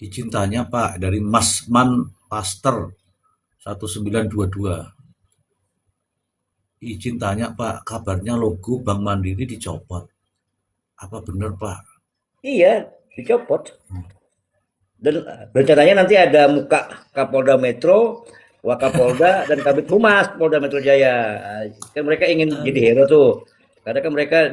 S1: Izin tanya Pak, dari Masman Pastor 1922. Izin tanya Pak, kabarnya logo Bank Mandiri dicopot. Apa benar Pak?
S4: Iya, dicopot. Dan rencananya nanti ada muka Kapolda Metro, Wakapolda, dan Kabid Humas Polda Metro Jaya. Kan mereka ingin jadi hero tuh. Karena kan mereka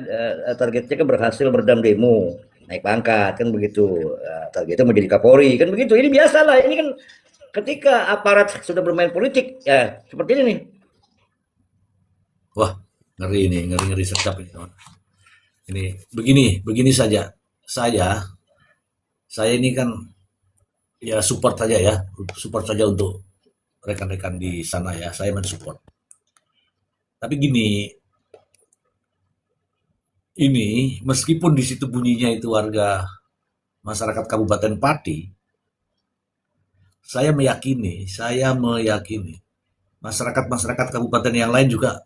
S4: targetnya kan berhasil meredam demo, naik pangkat kan begitu. Targetnya mau jadi Kapolri kan begitu. Ini biasa lah. Ini kan ketika aparat sudah bermain politik ya seperti ini nih.
S1: Wah, ngeri ini, ngeri sedap ini. Ini begini saja. Saya ini kan ya support saja ya, support saja untuk rekan-rekan di sana ya, saya mensupport. Tapi gini, ini meskipun di situ bunyinya itu warga masyarakat Kabupaten Pati, saya meyakini masyarakat kabupaten yang lain juga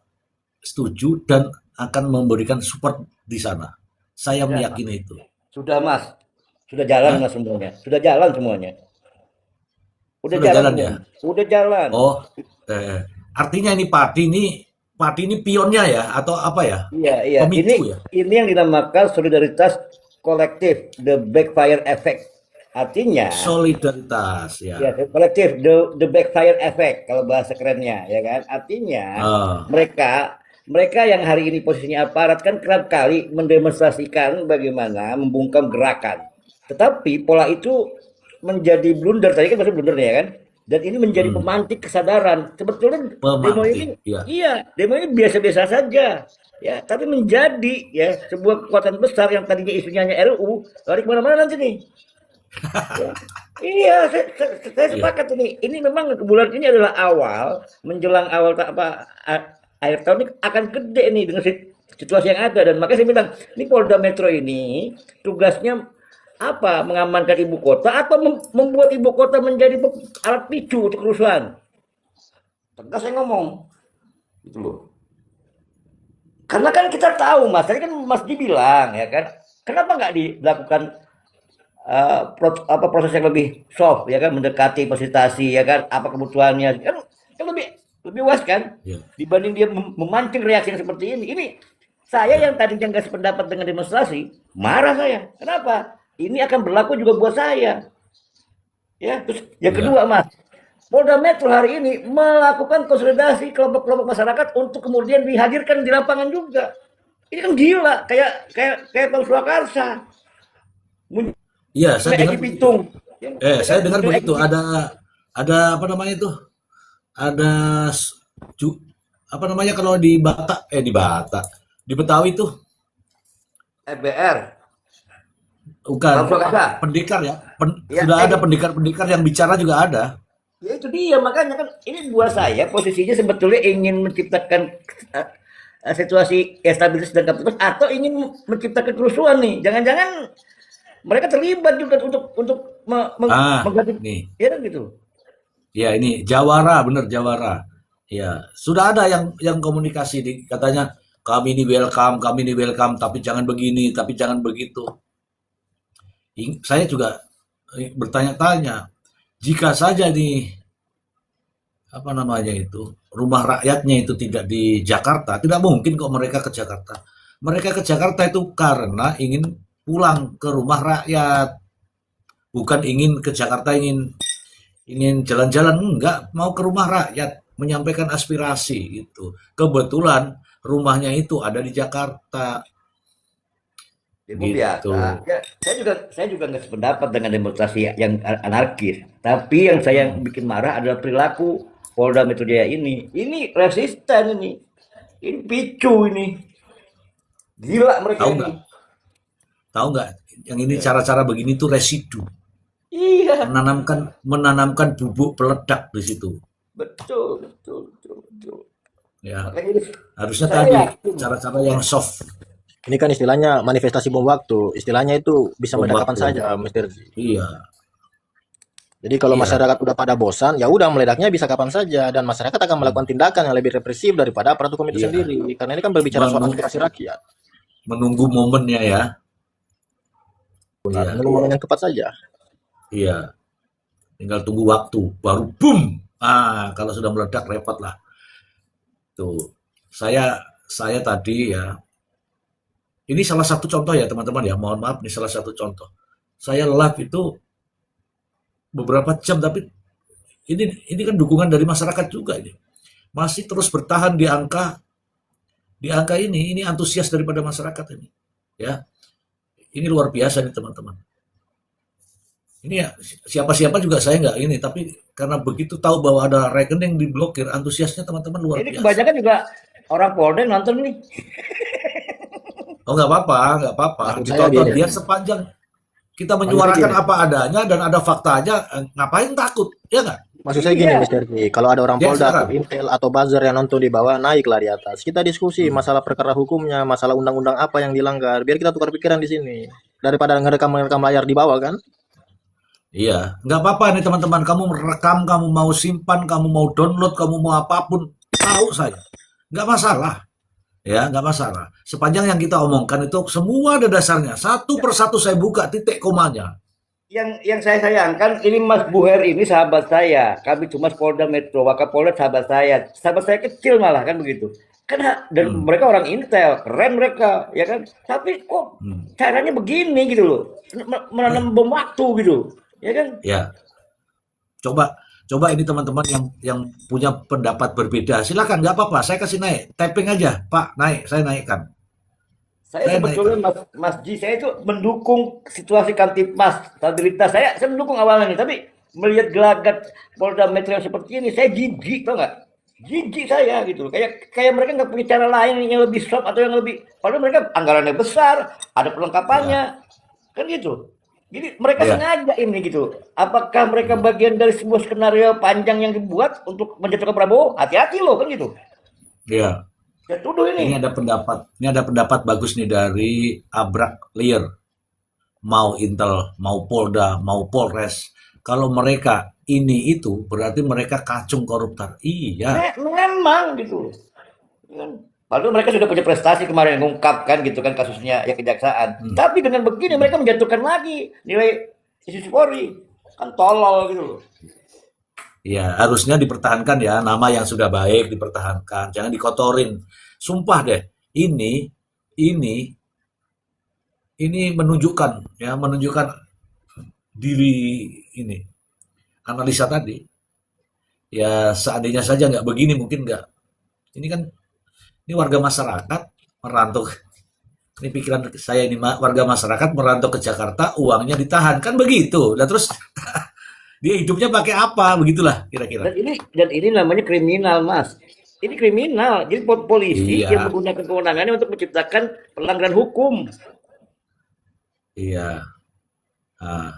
S1: setuju dan akan memberikan support di sana. Saya meyakini itu.
S4: Sudah Mas, sudah jalan Mas semuanya, sudah jalan semuanya. Udah jalan ya? Udah jalan.
S1: Oh, artinya ini Pati ini pionnya ya atau apa ya?
S4: Iya. Ini yang dinamakan solidaritas kolektif, the backfire effect. Artinya
S1: solidaritas ya.
S4: Ya, kolektif, the backfire effect kalau bahasa kerennya ya kan. Artinya mereka yang hari ini posisinya aparat kan kerap kali mendemonstrasikan bagaimana membungkam gerakan. Tetapi pola itu menjadi blunder, tadi kan masih blunder ya kan, dan ini menjadi pemantik kesadaran sebetulnya demo ini demo ini biasa-biasa saja ya, tapi menjadi ya sebuah kekuatan besar yang tadinya isunya hanya RUU lari kemana-mana nanti nih. Iya, saya sepakat ini memang bulan ini adalah awal menjelang awal akhir tahun ini akan gede nih dengan situasi yang ada, dan makanya saya bilang ini Polda Metro ini tugasnya apa, mengamankan ibu kota atau membuat ibu kota menjadi alat picu untuk kerusuhan. Tegas saya ngomong gitu loh. Karena kan kita tahu Mas, tadi kan Mas dibilang ya kan, kenapa nggak dilakukan proses yang lebih soft ya kan, mendekati fasilitasi ya kan, apa kebutuhannya kan lebih luas kan dibanding dia memancing reaksi yang seperti ini. Ini saya yang tadinya nggak sependapat dengan demonstrasi, marah saya. Kenapa? Ini akan berlaku juga buat saya. Ya, terus yang kedua Mas, Polda Metro hari ini melakukan konsolidasi kelompok-kelompok masyarakat untuk kemudian dihadirkan di lapangan juga. Ini kan gila, kayak Bang Surakarsa.
S1: Iya, saya dengar
S4: Pitung.
S1: Saya dengar begitu. Ada apa namanya itu? Ada apa namanya kalau di Betawi itu?
S4: FBR.
S1: Bukan, pendekar ya. Sudah ada pendekar-pendekar yang bicara juga ada.
S4: Ya itu dia, makanya kan ini buat saya posisinya sebetulnya ingin menciptakan situasi stabilitas dan kapasitas atau ingin menciptakan kerusuhan nih. Jangan-jangan mereka terlibat juga untuk mengganti
S1: nih.
S4: ya kan gitu.
S1: Ya ini Jawara, bener Jawara. Ya, sudah ada yang komunikasi katanya kami ini welcome, tapi jangan begini, tapi jangan begitu. Saya juga bertanya-tanya, jika saja nih apa namanya itu rumah rakyatnya itu tidak di Jakarta, tidak mungkin kok mereka ke Jakarta. Mereka ke Jakarta itu karena ingin pulang ke rumah rakyat, bukan ingin ke Jakarta ingin jalan-jalan, enggak, mau ke rumah rakyat menyampaikan aspirasi itu. Kebetulan rumahnya itu ada di Jakarta
S4: Demo
S1: gitu.
S4: biasa. Ya, saya juga nggak sependapat dengan demonstrasi yang anarkis. Tapi yang saya bikin marah adalah perilaku Polda Metro Jaya ini. Ini resisten ini. Ini picu ini. Gila mereka
S1: Tahu
S4: ini.
S1: nggak? Tahu nggak? Yang ini cara-cara begini tuh residu,
S4: Iya,
S1: menanamkan bubuk peledak di situ.
S4: betul, betul, betul, betul.
S1: Ya,
S4: Makanya ini
S1: harusnya
S4: saya
S1: tadi
S4: yakin.
S1: cara-cara yang soft.
S8: Ini kan istilahnya manifestasi bom waktu. Istilahnya itu bisa
S1: Bom
S8: meledak kapan
S1: waktu.
S8: saja, Mr. Ji.
S1: Iya,
S8: Jadi kalau
S1: iya,
S8: masyarakat udah pada bosan, ya udah meledaknya bisa kapan saja dan masyarakat akan melakukan tindakan yang lebih represif daripada aparat hukum itu
S1: iya.
S8: sendiri. Karena ini kan berbicara soal
S1: Menunggu,
S8: aspirasi rakyat.
S1: menunggu momennya ya.
S8: Benar,
S1: Iya,
S8: menunggu momen yang tepat saja.
S1: iya. Tinggal tunggu waktu, baru boom. Kalau sudah meledak repot lah. Tuh, saya tadi ya. Ini salah satu contoh ya teman-teman ya. Mohon maaf, ini salah satu contoh. Saya live itu beberapa jam, tapi ini kan dukungan dari masyarakat juga ini. Masih terus bertahan di angka ini antusias daripada masyarakat ini. Ya, ini luar biasa nih teman-teman. Ini ya siapa-siapa juga saya nggak ini, tapi karena begitu tahu bahwa ada rekening diblokir, antusiasnya teman-teman luar
S4: Ini
S1: biasa.
S4: kebanyakan juga orang Polda yang nonton nih.
S1: Oh nggak apa-apa, nggak apa-apa.
S8: Maksud saya
S1: Ditonton
S8: gini,
S1: biar sepanjang kita
S8: maksud saya
S1: menyuarakan
S8: gini,
S1: apa adanya dan ada faktanya, ngapain takut? Ya nggak?
S8: maksud saya gini,
S4: Iya.
S8: Mr. Ji. Kalau ada orang
S1: Ya
S8: Polda atau
S1: silakan.
S8: Intel atau buzzer yang nonton di bawah, naiklah di atas. Kita diskusi masalah perkara hukumnya, masalah undang-undang apa yang dilanggar. Biar kita tukar pikiran di sini. Daripada ngerekam layar di bawah kan.
S1: Iya, nggak apa-apa nih teman-teman. Kamu merekam, kamu mau simpan, kamu mau download, kamu mau apapun, tahu saya. Nggak masalah. Ya, nggak masalah. Sepanjang yang kita omongkan itu semua ada dasarnya. Satu persatu saya buka titik komanya.
S4: Yang saya sayangkan ini Mas Buher ini sahabat saya. Kami cuma Polda Metro, Wakapolda sahabat saya. Sahabat saya kecil malah kan begitu. Karena dan mereka orang Intel, keren mereka, ya kan. Tapi kok caranya begini gitu loh. Menanam bom waktu gitu. Ya kan?
S1: Ya, coba ini teman-teman yang punya pendapat berbeda, silakan, nggak apa-apa. Saya kasih naik, tapping aja, Pak, naik, saya naikkan.
S4: Saya
S1: Saya
S4: sebetulnya
S1: naikkan.
S4: Mas Ji, saya itu mendukung situasi Kamtipmas, stabilitas. Saya mendukung awalnya nih, tapi melihat gelagat Polda Metro yang seperti ini, saya jijik, tau nggak? Jijik saya gitu. Kayak mereka nggak punya cara lain yang lebih soft atau yang lebih. Padahal mereka anggarannya besar, ada perlengkapannya, kan gitu. Jadi mereka
S1: Ya,
S4: sengaja ini gitu. Apakah mereka bagian dari sebuah skenario panjang yang dibuat untuk menjatuhkan Prabowo? Hati-hati loh kan gitu.
S1: ya.
S4: Saya tuduh ini.
S1: Ini ada pendapat bagus nih dari Abrak Lier. Mau Intel, mau Polda, mau Polres. Kalau mereka ini itu berarti mereka kacung koruptor. Iya.
S4: Memang gitu. Kan? Padahal mereka sudah punya prestasi kemarin mengungkapkan gitu kan kasusnya ya kejaksaan. Tapi dengan begini mereka menjatuhkan lagi nilai institusi Polri. Kan tolol gitu loh.
S1: Ya, harusnya dipertahankan ya, nama yang sudah baik dipertahankan, jangan dikotorin. Sumpah deh, ini menunjukkan diri ini analisa tadi. Ya seandainya saja nggak begini mungkin nggak. Ini kan ini warga masyarakat merantau. Ini pikiran saya ini warga masyarakat merantau ke Jakarta, uangnya ditahan kan begitu. Dan terus dia hidupnya pakai apa? Begitulah kira-kira.
S4: Dan ini namanya kriminal, Mas. Ini kriminal. Jadi polisi yang
S1: Iya,
S4: menggunakan kewenangannya untuk menciptakan pelanggaran hukum.
S1: iya. Nah,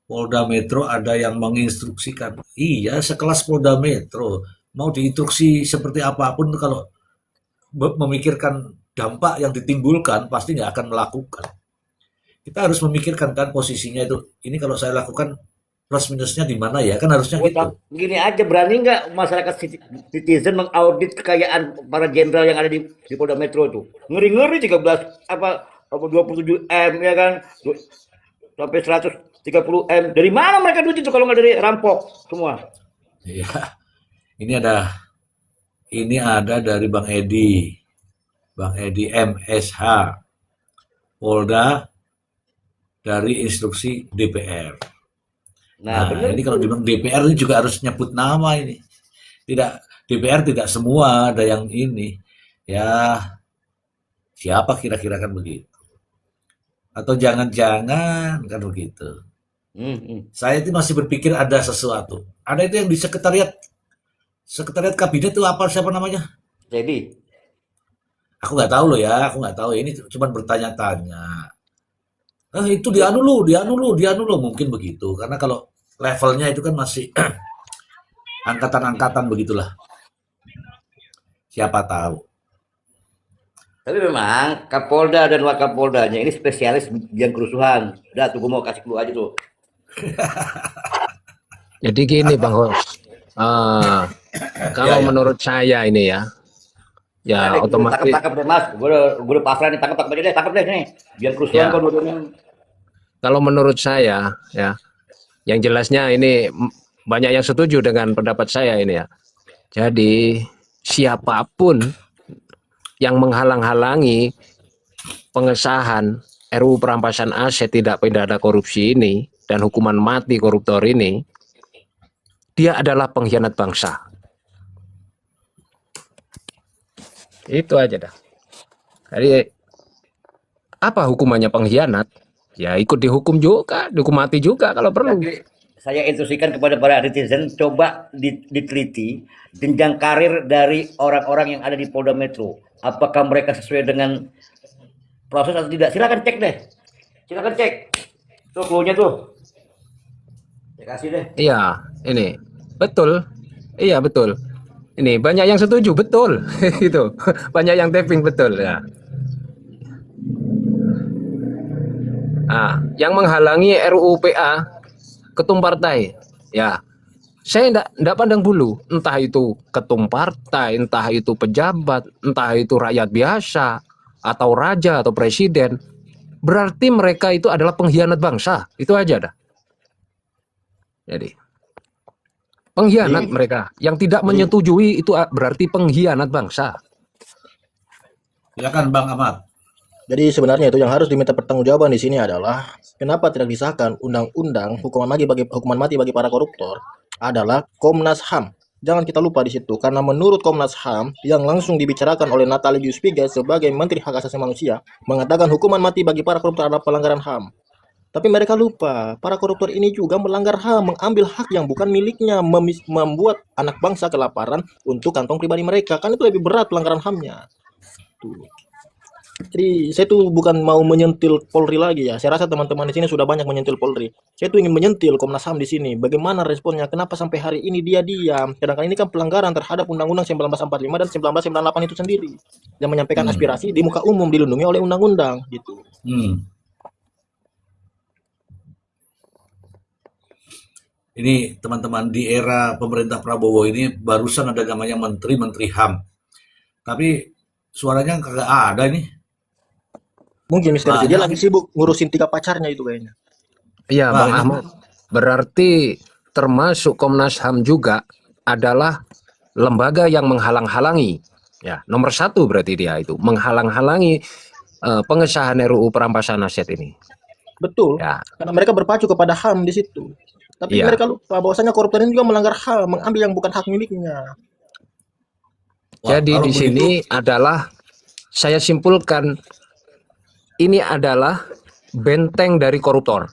S1: Polda Metro ada yang menginstruksikan. Iya, sekelas Polda Metro mau diinstruksi seperti apapun kalau memikirkan dampak yang ditimbulkan pasti nggak akan melakukan. Kita harus memikirkan kan posisinya itu. Ini kalau saya lakukan plus minusnya di mana ya? Kan harusnya gitu.
S4: Gini aja, berani nggak masyarakat citizen mengaudit kekayaan para jenderal yang ada di Polda Metro itu? Ngeri-ngeri 27 M ya kan, sampai 130 M. Dari mana mereka duit itu kalau nggak dari rampok semua?
S1: Iya. Ini ada dari Bang Edi MSH Polda dari instruksi DPR. Nah,
S4: bener
S1: ini kalau dibilang DPR ini juga harus nyebut nama ini. DPR tidak semua ada yang ini. Ya, siapa kira-kira kan begitu. Atau jangan-jangan kan begitu. Saya itu masih berpikir ada sesuatu. Ada itu yang di sekretariat kabinet itu apa, siapa namanya?
S4: Jadi
S1: Aku nggak tahu loh ya, aku nggak tahu. Ini cuma bertanya-tanya. Itu dianu lu, mungkin begitu. Karena kalau levelnya itu kan masih angkatan-angkatan begitulah. Siapa tahu.
S4: tapi memang Kapolda dan Wakapoldanya ini spesialis bidang kerusuhan. Udah tuh gue mau kasih clue aja tuh.
S3: Jadi gini Bang Hos, kalau
S1: Ya.
S3: menurut saya ini ya otomatis
S4: Tangkap deh mas, gue udah pasrah nih, tangkap aja deh, tangkap deh nih. Biar kerusuhan
S3: Ya.
S4: kok dua-duanya.
S3: kalau menurut saya ya, yang jelasnya ini banyak yang setuju dengan pendapat saya ini ya. Jadi siapapun yang menghalang-halangi pengesahan RUU perampasan aset tidak pidana korupsi ini dan hukuman mati koruptor ini, dia adalah pengkhianat bangsa. Itu aja dah. Jadi apa hukumannya pengkhianat? Ya ikut dihukum juga, dihukum mati juga kalau perlu.
S4: Jadi, saya instruksikan kepada para netizen, coba diteliti jenjang karir dari orang-orang yang ada di Polda Metro. Apakah mereka sesuai dengan proses atau tidak? Silakan cek deh. Silakan cek. Tuh clue-nya tuh. Saya kasih deh.
S3: Iya, ini betul. Iya betul. Ini banyak yang setuju betul. Itu banyak yang tapping betul ya. Yang menghalangi RUU PA ketum partai, ya saya enggak pandang bulu, entah itu ketum partai, entah itu pejabat, entah itu rakyat biasa, atau raja atau presiden, berarti mereka itu adalah pengkhianat bangsa, itu aja dah. Jadi pengkhianat mereka, yang tidak menyetujui itu berarti pengkhianat bangsa.
S1: Silakan Bang Ahmad.
S8: Jadi sebenarnya itu yang harus diminta pertanggungjawaban di sini adalah kenapa tidak disahkan undang-undang hukuman mati bagi para koruptor adalah Komnas HAM. Jangan kita lupa di situ karena menurut Komnas HAM yang langsung dibicarakan oleh Natalius Pigai sebagai Menteri Hak Asasi Manusia mengatakan hukuman mati bagi para koruptor adalah pelanggaran HAM. Tapi mereka lupa, para koruptor ini juga melanggar HAM, mengambil hak yang bukan miliknya, membuat anak bangsa kelaparan untuk kantong pribadi mereka. Kan itu lebih berat pelanggaran HAM-nya. Tuh. Jadi saya tuh bukan mau menyentil Polri lagi ya. Saya rasa teman-teman di sini sudah banyak menyentil Polri. Saya tuh ingin menyentil Komnas HAM di sini. Bagaimana responnya? Kenapa sampai hari ini dia diam? Sedangkan ini kan pelanggaran terhadap Undang-Undang 1945 dan 1998 itu sendiri. Yang menyampaikan aspirasi di muka umum dilindungi oleh undang-undang gitu.
S1: Ini teman-teman di era pemerintah Prabowo ini barusan ada namanya Menteri HAM. Tapi suaranya kagak ada nih.
S8: Mungkin Mr. Dia lagi sibuk ngurusin 3 pacarnya itu kayaknya.
S3: Iya Bang Ahmad, berarti termasuk Komnas HAM juga adalah lembaga yang menghalang-halangi. Ya, nomor 1 berarti dia itu menghalang-halangi pengesahan RUU perampasan aset ini.
S8: Betul.
S3: Ya.
S8: Karena mereka berpacu kepada HAM di situ. Tapi mereka lupa bahwasanya koruptor ini juga melanggar HAM, mengambil yang bukan hak miliknya.
S3: Jadi di sini adalah saya simpulkan ini adalah benteng dari koruptor.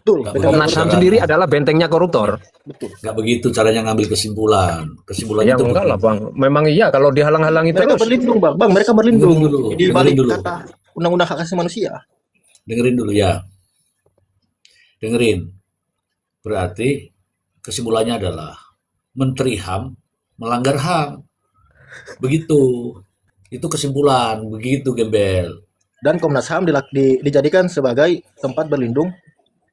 S8: Betul.
S3: Komnas HAM sendiri adalah bentengnya koruptor.
S8: Betul.
S1: Nggak begitu caranya ngambil kesimpulan. Kesimpulannya
S3: Ya
S1: itu
S3: enggak lah Bang. Memang iya kalau dihalang-halangi
S8: Mereka
S3: terus.
S8: berlindung, Bang. Mereka berlindung di balik
S1: Dengerin dulu.
S8: kata Undang-Undang Hak Asasi Manusia.
S1: Dengerin dulu ya. Dengerin. Berarti kesimpulannya adalah Menteri HAM melanggar HAM. Begitu. Itu kesimpulan. Begitu, Gembel.
S8: Dan Komnas HAM dijadikan sebagai tempat berlindung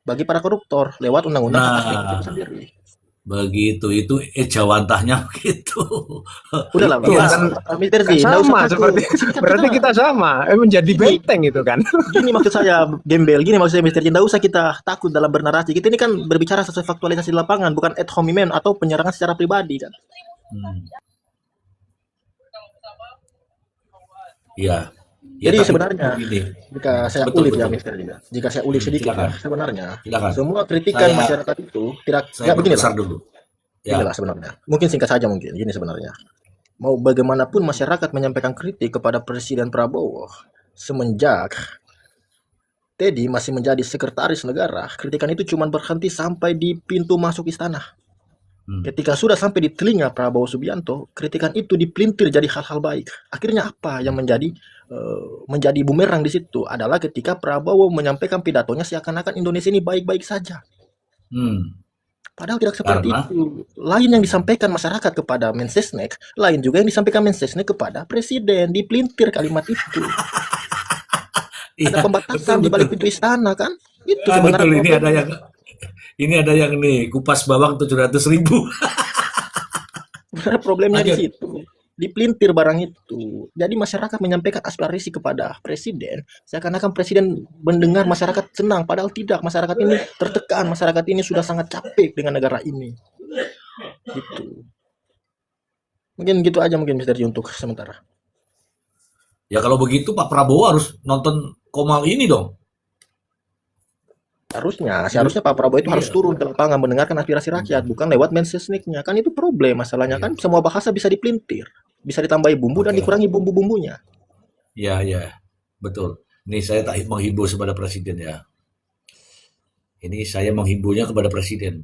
S8: bagi para koruptor lewat undang-undang hak asasi manusia itu
S1: Nah,
S8: sendiri.
S1: begitu itu ejawantahnya begitu.
S8: Udahlah,
S3: Tuh
S1: Ya,
S8: Mas,
S3: kan
S8: Mr. Z,
S3: kan
S8: nggak usah
S3: sama
S8: takut.
S3: seperti
S8: Singkat
S3: berarti
S8: aja.
S3: kita sama menjadi
S8: Gini,
S3: benteng itu kan.
S8: gini maksud saya, Gembel. Gini maksud saya, Mr. Z, nggak usah kita takut dalam bernarasi. Kita ini kan berbicara sesuai faktualisasi di lapangan, bukan ad hominem atau penyerangan secara pribadi kan.
S1: hmm, ya, ya
S8: Jadi
S1: tapi
S8: sebenarnya
S1: begini,
S8: jika saya
S1: betul
S8: ulik ya,
S1: betul.
S8: Mr. Juga, jika saya ulik sedikit
S1: Silakan,
S8: ya, sebenarnya
S1: silakan.
S8: semua kritikan
S1: Saya
S8: masyarakat itu tidak,
S1: saya
S8: nggak beginilah,
S1: berbesar dulu. Ya,
S8: inilah sebenarnya. Mungkin singkat saja mungkin, gini sebenarnya. Mau bagaimanapun masyarakat menyampaikan kritik kepada Presiden Prabowo semenjak Teddy masih menjadi sekretaris negara, kritikan itu cuma berhenti sampai di pintu masuk istana.
S1: hmm,
S8: Ketika sudah sampai di telinga Prabowo Subianto, kritikan itu dipelintir jadi hal-hal baik. Akhirnya apa yang menjadi bumerang di situ adalah ketika Prabowo menyampaikan pidatonya seakan-akan Indonesia ini baik-baik saja.
S1: hmm.
S8: Padahal tidak seperti
S1: Karena
S8: itu. Lain yang disampaikan masyarakat kepada Mensesnek, lain juga yang disampaikan Mensesnek kepada Presiden. Dipelintir kalimat itu. Ada
S1: iya
S8: pembatasan
S1: betul
S8: di balik
S1: betul.
S8: pintu istana kan? Itu
S1: Ah,
S8: sebenarnya
S1: betul
S8: problemnya.
S1: ini ada yang nih kupas bawang 700.000.
S8: Sebenarnya problemnya di
S1: Lanjut.
S8: situ. Dipelintir barang itu. Jadi masyarakat menyampaikan aspirasi kepada presiden, seakan-akan presiden mendengar masyarakat senang, padahal tidak. Masyarakat ini tertekan, masyarakat ini sudah sangat capek dengan negara ini. Gitu. Mungkin gitu aja mungkin Mr. Ji untuk sementara.
S1: Ya kalau begitu Pak Prabowo harus nonton Komal ini dong.
S8: Seharusnya Pak Prabowo itu harus
S1: Iya.
S8: turun ke lapangan mendengarkan aspirasi rakyat, bukan lewat mensesniknya. Kan itu problem masalahnya
S1: Iya.
S8: kan semua bahasa bisa dipelintir, bisa ditambahi bumbu dan
S1: Oke.
S8: dikurangi bumbu-bumbunya.
S1: Ya, ya. Betul. Ini saya tak menghimbau kepada presiden ya. Ini saya menghimbaunya kepada presiden.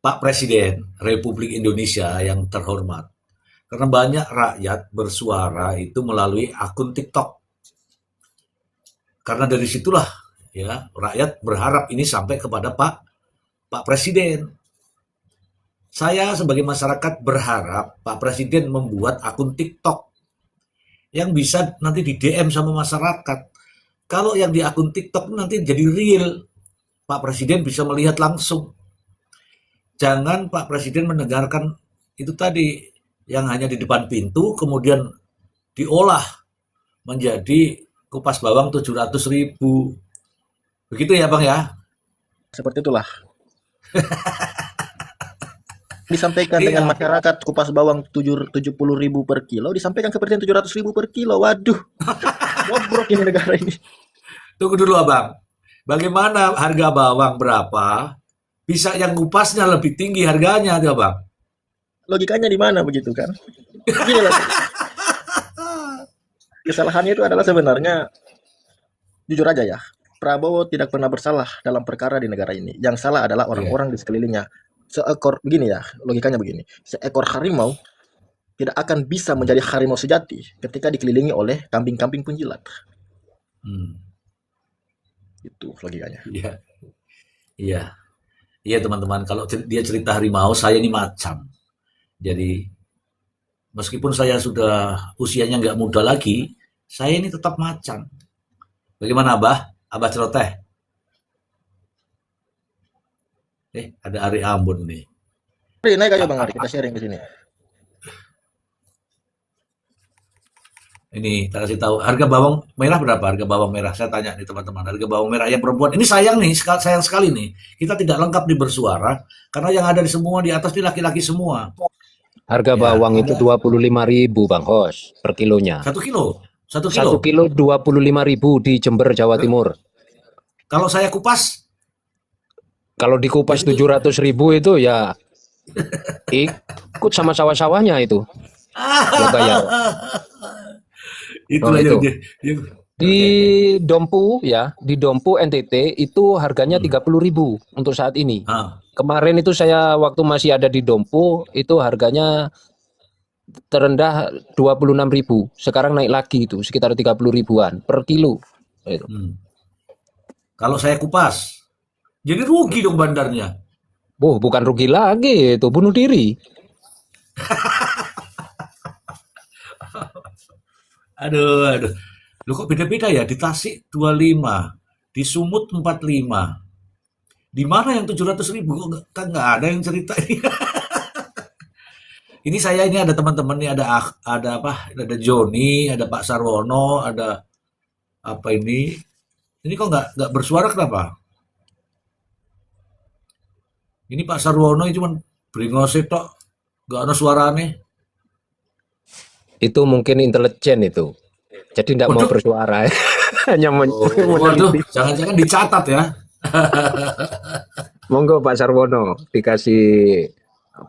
S1: Pak Presiden Republik Indonesia yang terhormat. Karena banyak rakyat bersuara itu melalui akun TikTok. Karena dari situlah ya rakyat berharap ini sampai kepada Pak Presiden. Saya sebagai masyarakat berharap Pak Presiden membuat akun TikTok yang bisa nanti di DM sama masyarakat. Kalau yang di akun TikTok nanti jadi real, Pak Presiden bisa melihat langsung. Jangan Pak Presiden mendengarkan itu tadi yang hanya di depan pintu, kemudian diolah menjadi kupas bawang 700.000. Begitu ya Bang ya?
S8: Seperti itulah. Disampaikan dengan
S1: Iya.
S8: masyarakat kupas bawang 70.000 per kilo, disampaikan ke presiden 700.000 per kilo. Waduh, bobrok ini negara ini.
S1: Tunggu dulu Abang. Bagaimana harga bawang berapa? Bisa yang kupasnya lebih tinggi harganya tuh Bang.
S8: Logikanya di mana begitu kan? Gini lah. Kesalahannya itu adalah sebenarnya jujur aja ya. Prabowo tidak pernah bersalah dalam perkara di negara ini. Yang salah adalah
S1: Iya.
S8: orang-orang di sekelilingnya. Seekor begini ya, logikanya begini. Seekor harimau tidak akan bisa menjadi harimau sejati ketika dikelilingi oleh kambing-kambing penjilat.
S1: Hmm.
S8: Itu logikanya.
S1: Iya. Iya. Iya teman-teman, kalau dia cerita harimau, saya ini macan. Jadi meskipun saya sudah usianya nggak muda lagi, saya ini tetap macan. Bagaimana Abah? Abah celoteh. Ada Ari Ambon nih.
S8: Ari, naik aja Bang Ari, kita sharing di sini.
S1: Ini tak kasih tahu harga bawang merah berapa? Harga bawang merah saya tanya nih teman-teman. Harga bawang merah yang perempuan ini sayang nih, sayang sekali nih. Kita tidak lengkap di bersuara karena yang ada di semua di atas ini laki-laki semua.
S3: Harga
S1: Ya,
S3: bawang itu
S1: ada
S3: 25.000 Bang Hos per kilonya.
S1: 1 kilo. 1
S3: 1
S1: kilo.
S3: kilo 25.000 di Jember, Jawa Timur.
S1: Kalau saya kupas
S3: Kalau dikupas
S1: itu
S3: 700.000 itu ya ikut sama sawah-sawahnya itu. Ya bayar.
S1: itulah
S3: itu.
S1: yang
S3: Di
S1: oke.
S3: Dompu ya, di Dompu NTT itu harganya 30.000 untuk saat ini.
S1: Ah,
S3: Kemarin itu saya waktu masih ada di Dompu itu harganya terendah 26.000. Sekarang naik lagi itu sekitar 30.000-an per kilo. Itu.
S1: Kalau saya kupas, jadi rugi dong bandarnya.
S3: Bukan rugi lagi, itu bunuh diri.
S1: Aduh. Loh kok beda-beda ya? Di Tasik 25, di Sumut 45. Di mana yang 700.000? Kan nggak ada yang cerita ini. Ini saya ini ada teman-teman nih, ada apa? Ada Joni, ada Pak Sarwono, ada apa ini? Ini kok nggak bersuara kenapa? Ini Pak Sarwono ini cuman bringose tok, nggak ada suarane.
S3: Itu mungkin intelijen itu. Jadi tidak mau
S1: Waduh.
S3: bersuara. Hanya
S1: Waduh,
S3: meneliti.
S1: jangan-jangan dicatat ya.
S3: Monggo Pak Sarwono dikasih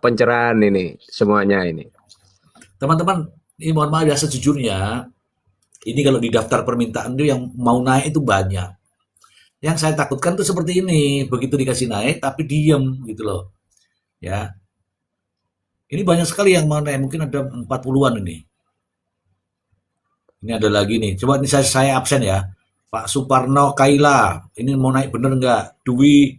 S3: pencerahan ini semuanya ini.
S1: Teman-teman, ini mohon maaf ya sejujurnya, ini kalau di daftar permintaan itu yang mau naik itu banyak. Yang saya takutkan tuh seperti ini, begitu dikasih naik tapi diem gitu loh. Ya. Ini banyak sekali yang mau naik, mungkin ada 40-an ini. Ini ada lagi nih. Coba ini saya absen ya. Pak Suparno Kaila, ini mau naik bener nggak? Dwi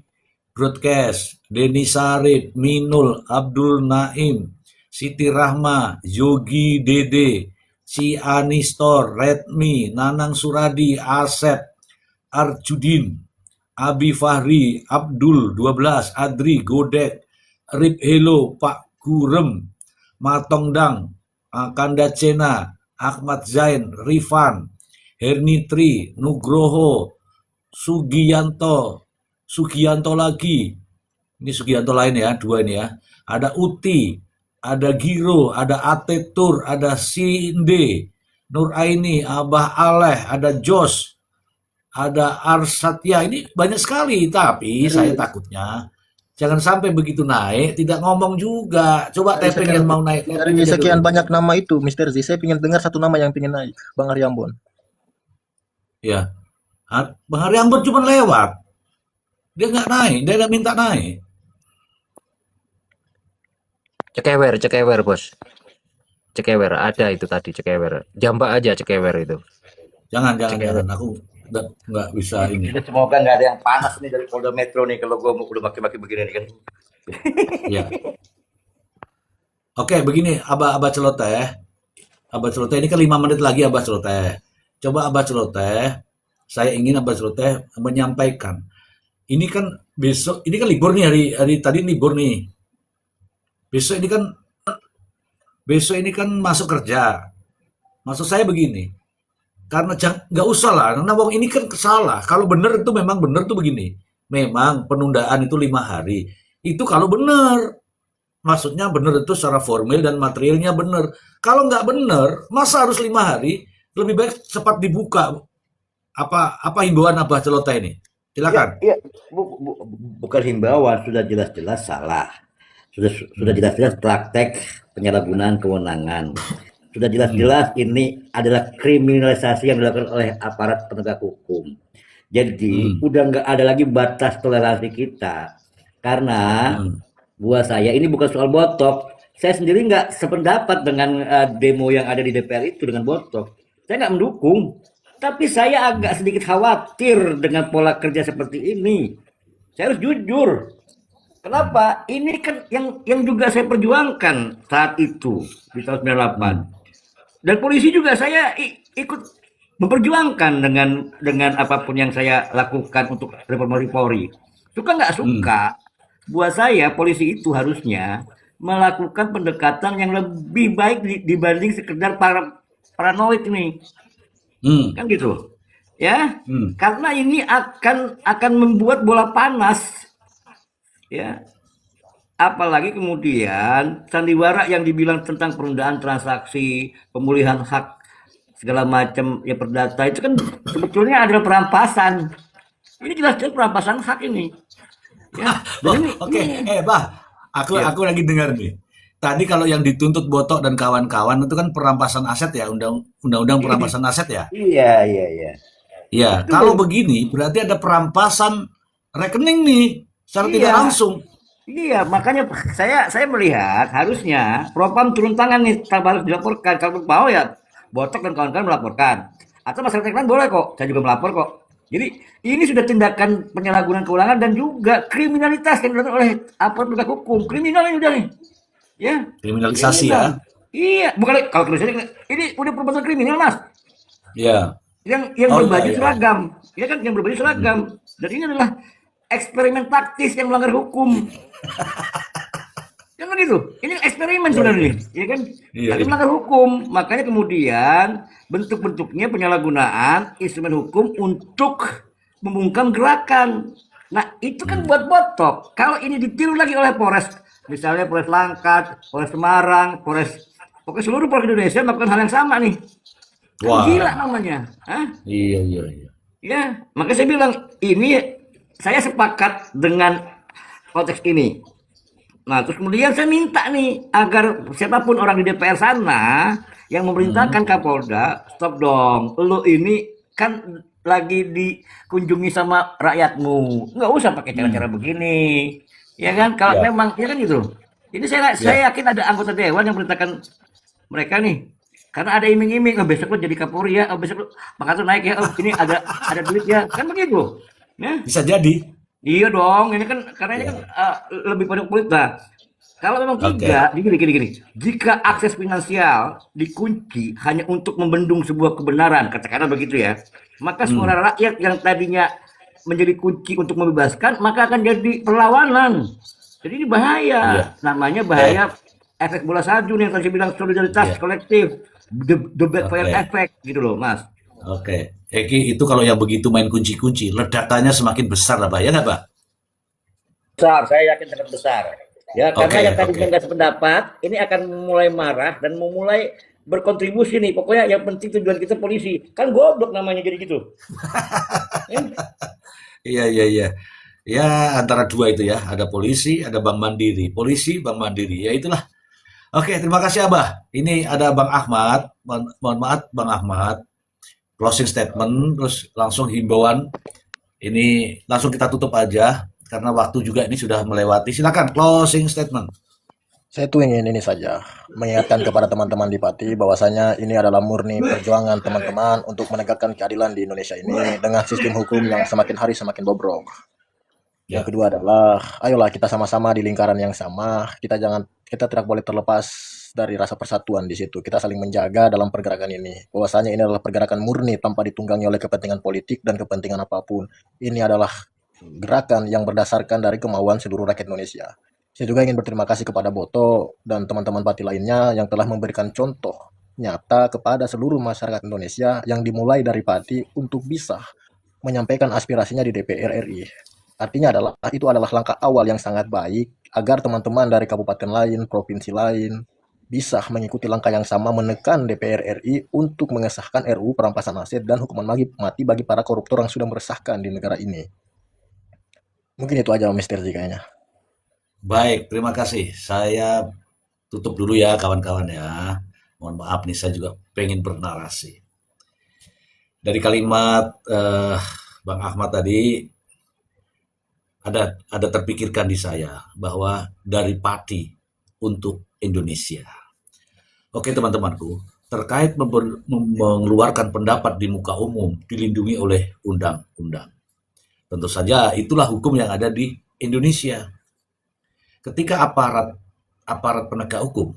S1: Broadcast, Denny Sarip, Minul, Abdul Naim, Siti Rahma, Yogi Dede, Si Anistor, Redmi, Nanang Suradi, Asep, Arjudin, Abi Fahri, Abdul 12, Adri, Godek, Rip Hello, Pak Gurem, Matongdang, Kanda Cena, Ahmad Zain, Rifan, Hernitri, Nugroho, Sugianto lagi. Ini Sugianto lain ya, 2 ini ya. Ada Uti, ada Giro, ada Atetur, ada Sinde, Nur Aini, Abah Aleh, ada Jos, ada Arsatya. Ini banyak sekali, tapi saya takutnya jangan sampai begitu naik tidak ngomong juga. Coba tapping yang mau naik.
S8: Dari sekian banyak nama itu, Mr. Z, saya ingin dengar satu nama yang ingin naik, Bang Aryambon.
S1: Ya, Bang Aryambon cuma lewat. Dia nggak naik, dia nggak minta naik.
S3: Cekewer bos. Cekewer ada itu tadi cekewer. Jambak aja cekewer itu.
S1: Jangan. Aku nggak bisa ini.
S4: Ini semoga nggak ada yang panas nih dari Polda Metro nih kalau gue udah maki-maki begini nih kan.
S1: Ya. Oke, begini, Abah Celoteh. Abah Celoteh ini kan 5 menit lagi Abah Celoteh. Coba Abah Celoteh, saya ingin Abah Celoteh menyampaikan. Ini kan besok, ini kan libur nih hari tadi libur nih. Besok ini kan masuk kerja. Maksud saya begini, karena nggak usah lah, karena wong ini kan salah. Kalau benar itu memang benar tuh begini. Memang penundaan itu 5 hari. Itu kalau benar. Maksudnya benar itu secara formil dan materialnya benar. Kalau nggak benar, masa harus 5 hari? Lebih baik cepat dibuka. Apa himbauan Abah Celoteh ini? Silakan.
S4: Iya, bukan himbauan, sudah jelas-jelas salah. Sudah jelas-jelas praktek penyalahgunaan kewenangan. Sudah jelas-jelas ini adalah kriminalisasi yang dilakukan oleh aparat penegak hukum. Jadi udah nggak ada lagi batas toleransi kita. Karena buat saya ini bukan soal botok. Saya sendiri nggak sependapat dengan demo yang ada di DPR itu dengan botok. Saya nggak mendukung. Tapi saya agak sedikit khawatir dengan pola kerja seperti ini. Saya harus jujur. Kenapa? Ini kan yang juga saya perjuangkan saat itu di tahun 98. Dan polisi juga saya ikut memperjuangkan dengan apapun yang saya lakukan untuk reformasi Polri. Suka nggak suka, buat saya polisi itu harusnya melakukan pendekatan yang lebih baik dibanding sekedar paranoid ini. Kan gitu. Ya. Karena ini akan membuat bola panas. Ya. Apalagi kemudian sandiwara yang dibilang tentang penundaan transaksi, pemulihan hak segala macam ya perdata itu kan sebetulnya adalah perampasan. Ini jelas-jelas perampasan hak ini. Ya.
S1: Oke. Bah, aku lagi dengar nih. Tadi kalau yang dituntut Botok dan kawan-kawan itu kan perampasan aset ya, undang-undang perampasan aset ya.
S4: Iya.
S1: Ya, kalau begini berarti ada perampasan rekening nih secara tidak langsung.
S4: Iya, makanya saya melihat harusnya Propam turun tangan nih, harus dilaporkan. Kalau mau ya Botok dan kawan-kawan melaporkan. Atau masyarakat lain boleh kok, saya juga melapor kok. Jadi ini sudah tindakan penyalahgunaan kewenangan dan juga kriminalitas yang dilakukan oleh aparat penegak hukum. Kriminal ini udah nih. Ya.
S1: Kriminalisasi ya.
S4: Iya, bukan kalau kriminalisasi ini udah perbuatan kriminal, Mas.
S1: Iya.
S6: yang
S1: Oh,
S6: berbaju
S1: iya.
S6: seragam, ya kan, yang berbaju seragam. Dan ini adalah eksperimen taktis yang melanggar hukum. Kan begitu. Ini eksperimen sebenarnya, ya kan?
S1: Iya,
S6: Tapi
S1: iya.
S6: melanggar hukum. Makanya kemudian bentuk-bentuknya penyalahgunaan instrumen hukum untuk membungkam gerakan. Nah, itu kan buat botok. Kalau ini ditiru lagi oleh Polres, misalnya Polres Langkat, Polres Semarang, pokoknya seluruh Polres Indonesia melakukan hal yang sama nih. Kan
S1: Wah.
S6: gila namanya. Hah?
S1: Iya, iya, iya.
S6: Ya, makanya saya bilang ini saya sepakat dengan konteks ini. Nah, terus kemudian saya minta nih agar siapapun orang di DPR sana yang memerintahkan Kapolda, stop dong. Lu ini kan lagi dikunjungi sama rakyatmu. Nggak usah pakai cara-cara begini. Ya kan? Kalau
S1: Ya.
S6: memang ya kan gitu. Ini saya yakin ada anggota dewan yang memerintahkan mereka nih. Karena ada iming-iming, oh, besok lo jadi Kapolri ya, oh, besok lo pangkat lo naik ya, oh, ini ada duit ya, kan begitu. Ya.
S1: Bisa jadi.
S6: Iya dong, ini kan karena ini kan lebih pada kulit lah. Kalau memang tidak, gini. Jika akses finansial dikunci hanya untuk membendung sebuah kebenaran, katakanlah begitu ya, maka suara rakyat yang tadinya menjadi kunci untuk membebaskan, maka akan jadi perlawanan. Jadi ini bahaya, namanya bahaya efek bola salju nih yang tadi saya bilang solidaritas kolektif, the backfire effect gitu loh, Mas.
S1: Oke. Eki, itu kalau yang begitu main kunci-kunci, ledakannya semakin besar lah, Pak. Ya nggak, Pak?
S4: Besar, saya yakin sangat besar. Ya, karena
S1: Oke,
S4: yang tadinya
S1: oke.
S4: nggak sependapat, ini akan mulai marah dan memulai berkontribusi nih. Pokoknya yang penting tujuan kita polisi. Kan goblok namanya jadi gitu.
S1: Iya, iya, iya. Ya, antara dua itu ya. Ada polisi, ada Bank Mandiri. Polisi, Bank Mandiri. Ya, itulah. Oke, terima kasih, Abah. Ini ada Bang Ahmad. Mohon maaf, Bang Ahmad. Closing statement, terus langsung himbauan. Ini langsung kita tutup aja. Karena waktu juga ini sudah melewati. Silakan, closing statement.
S8: Saya tuh ingin ini saja mengingatkan kepada teman-teman di Pati bahwasanya ini adalah murni perjuangan teman-teman untuk menegakkan keadilan di Indonesia ini dengan sistem hukum yang semakin hari semakin bobrok. Yang kedua adalah ayolah kita sama-sama di lingkaran yang sama, kita tidak boleh terlepas dari rasa persatuan di situ. Kita saling menjaga dalam pergerakan ini. Bahwasanya ini adalah pergerakan murni tanpa ditunggangi oleh kepentingan politik dan kepentingan apapun. Ini adalah gerakan yang berdasarkan dari kemauan seluruh rakyat Indonesia. Saya juga ingin berterima kasih kepada Boto dan teman-teman Pati lainnya yang telah memberikan contoh nyata kepada seluruh masyarakat Indonesia yang dimulai dari Pati untuk bisa menyampaikan aspirasinya di DPR RI. Artinya itu adalah langkah awal yang sangat baik agar teman-teman dari kabupaten lain, provinsi lain bisa mengikuti langkah yang sama menekan DPR RI untuk mengesahkan RUU perampasan aset dan hukuman mati bagi para koruptor yang sudah meresahkan di negara ini. Mungkin itu aja Mr. J kayaknya.
S1: Baik, terima kasih. Saya tutup dulu ya kawan-kawan ya. Mohon maaf nih, saya juga pengen bernarasi. Dari kalimat Bang Ahmad tadi, ada terpikirkan di saya bahwa dari Pati untuk Indonesia. Oke teman-temanku, terkait mengeluarkan pendapat di muka umum dilindungi oleh undang-undang. Tentu saja itulah hukum yang ada di Indonesia. Ketika aparat penegak hukum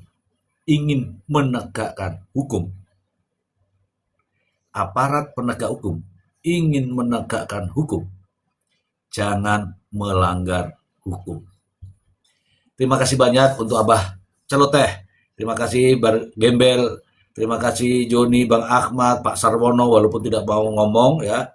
S1: ingin menegakkan hukum, jangan melanggar hukum. Terima kasih banyak untuk Abah Celoteh, terima kasih Gembel, terima kasih Joni, Bang Ahmad, Pak Sarwono walaupun tidak mau ngomong ya.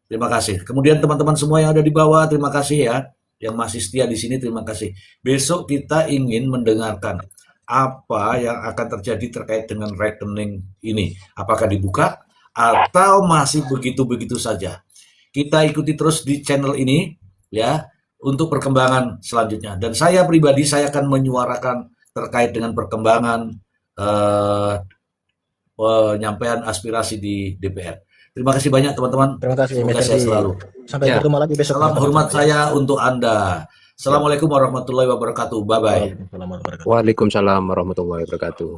S1: Terima kasih. Kemudian teman-teman semua yang ada di bawah, terima kasih ya. Yang masih setia di sini, terima kasih. Besok kita ingin mendengarkan apa yang akan terjadi terkait dengan rekening ini. Apakah dibuka atau masih begitu-begitu saja. Kita ikuti terus di channel ini ya untuk perkembangan selanjutnya. Dan saya pribadi saya akan menyuarakan terkait dengan perkembangan penyampaian aspirasi di DPR. Terima kasih banyak teman-teman.
S8: Terima kasih
S1: Semoga
S8: Mr.
S1: sehat
S8: J.
S1: selalu.
S8: Sampai bertemu lagi besok.
S1: Salam hormat saya untuk Anda. Assalamualaikum warahmatullahi wabarakatuh. Bye-bye.
S8: Waalaikumsalam warahmatullahi wabarakatuh.
S3: Waalaikumsalam warahmatullahi wabarakatuh.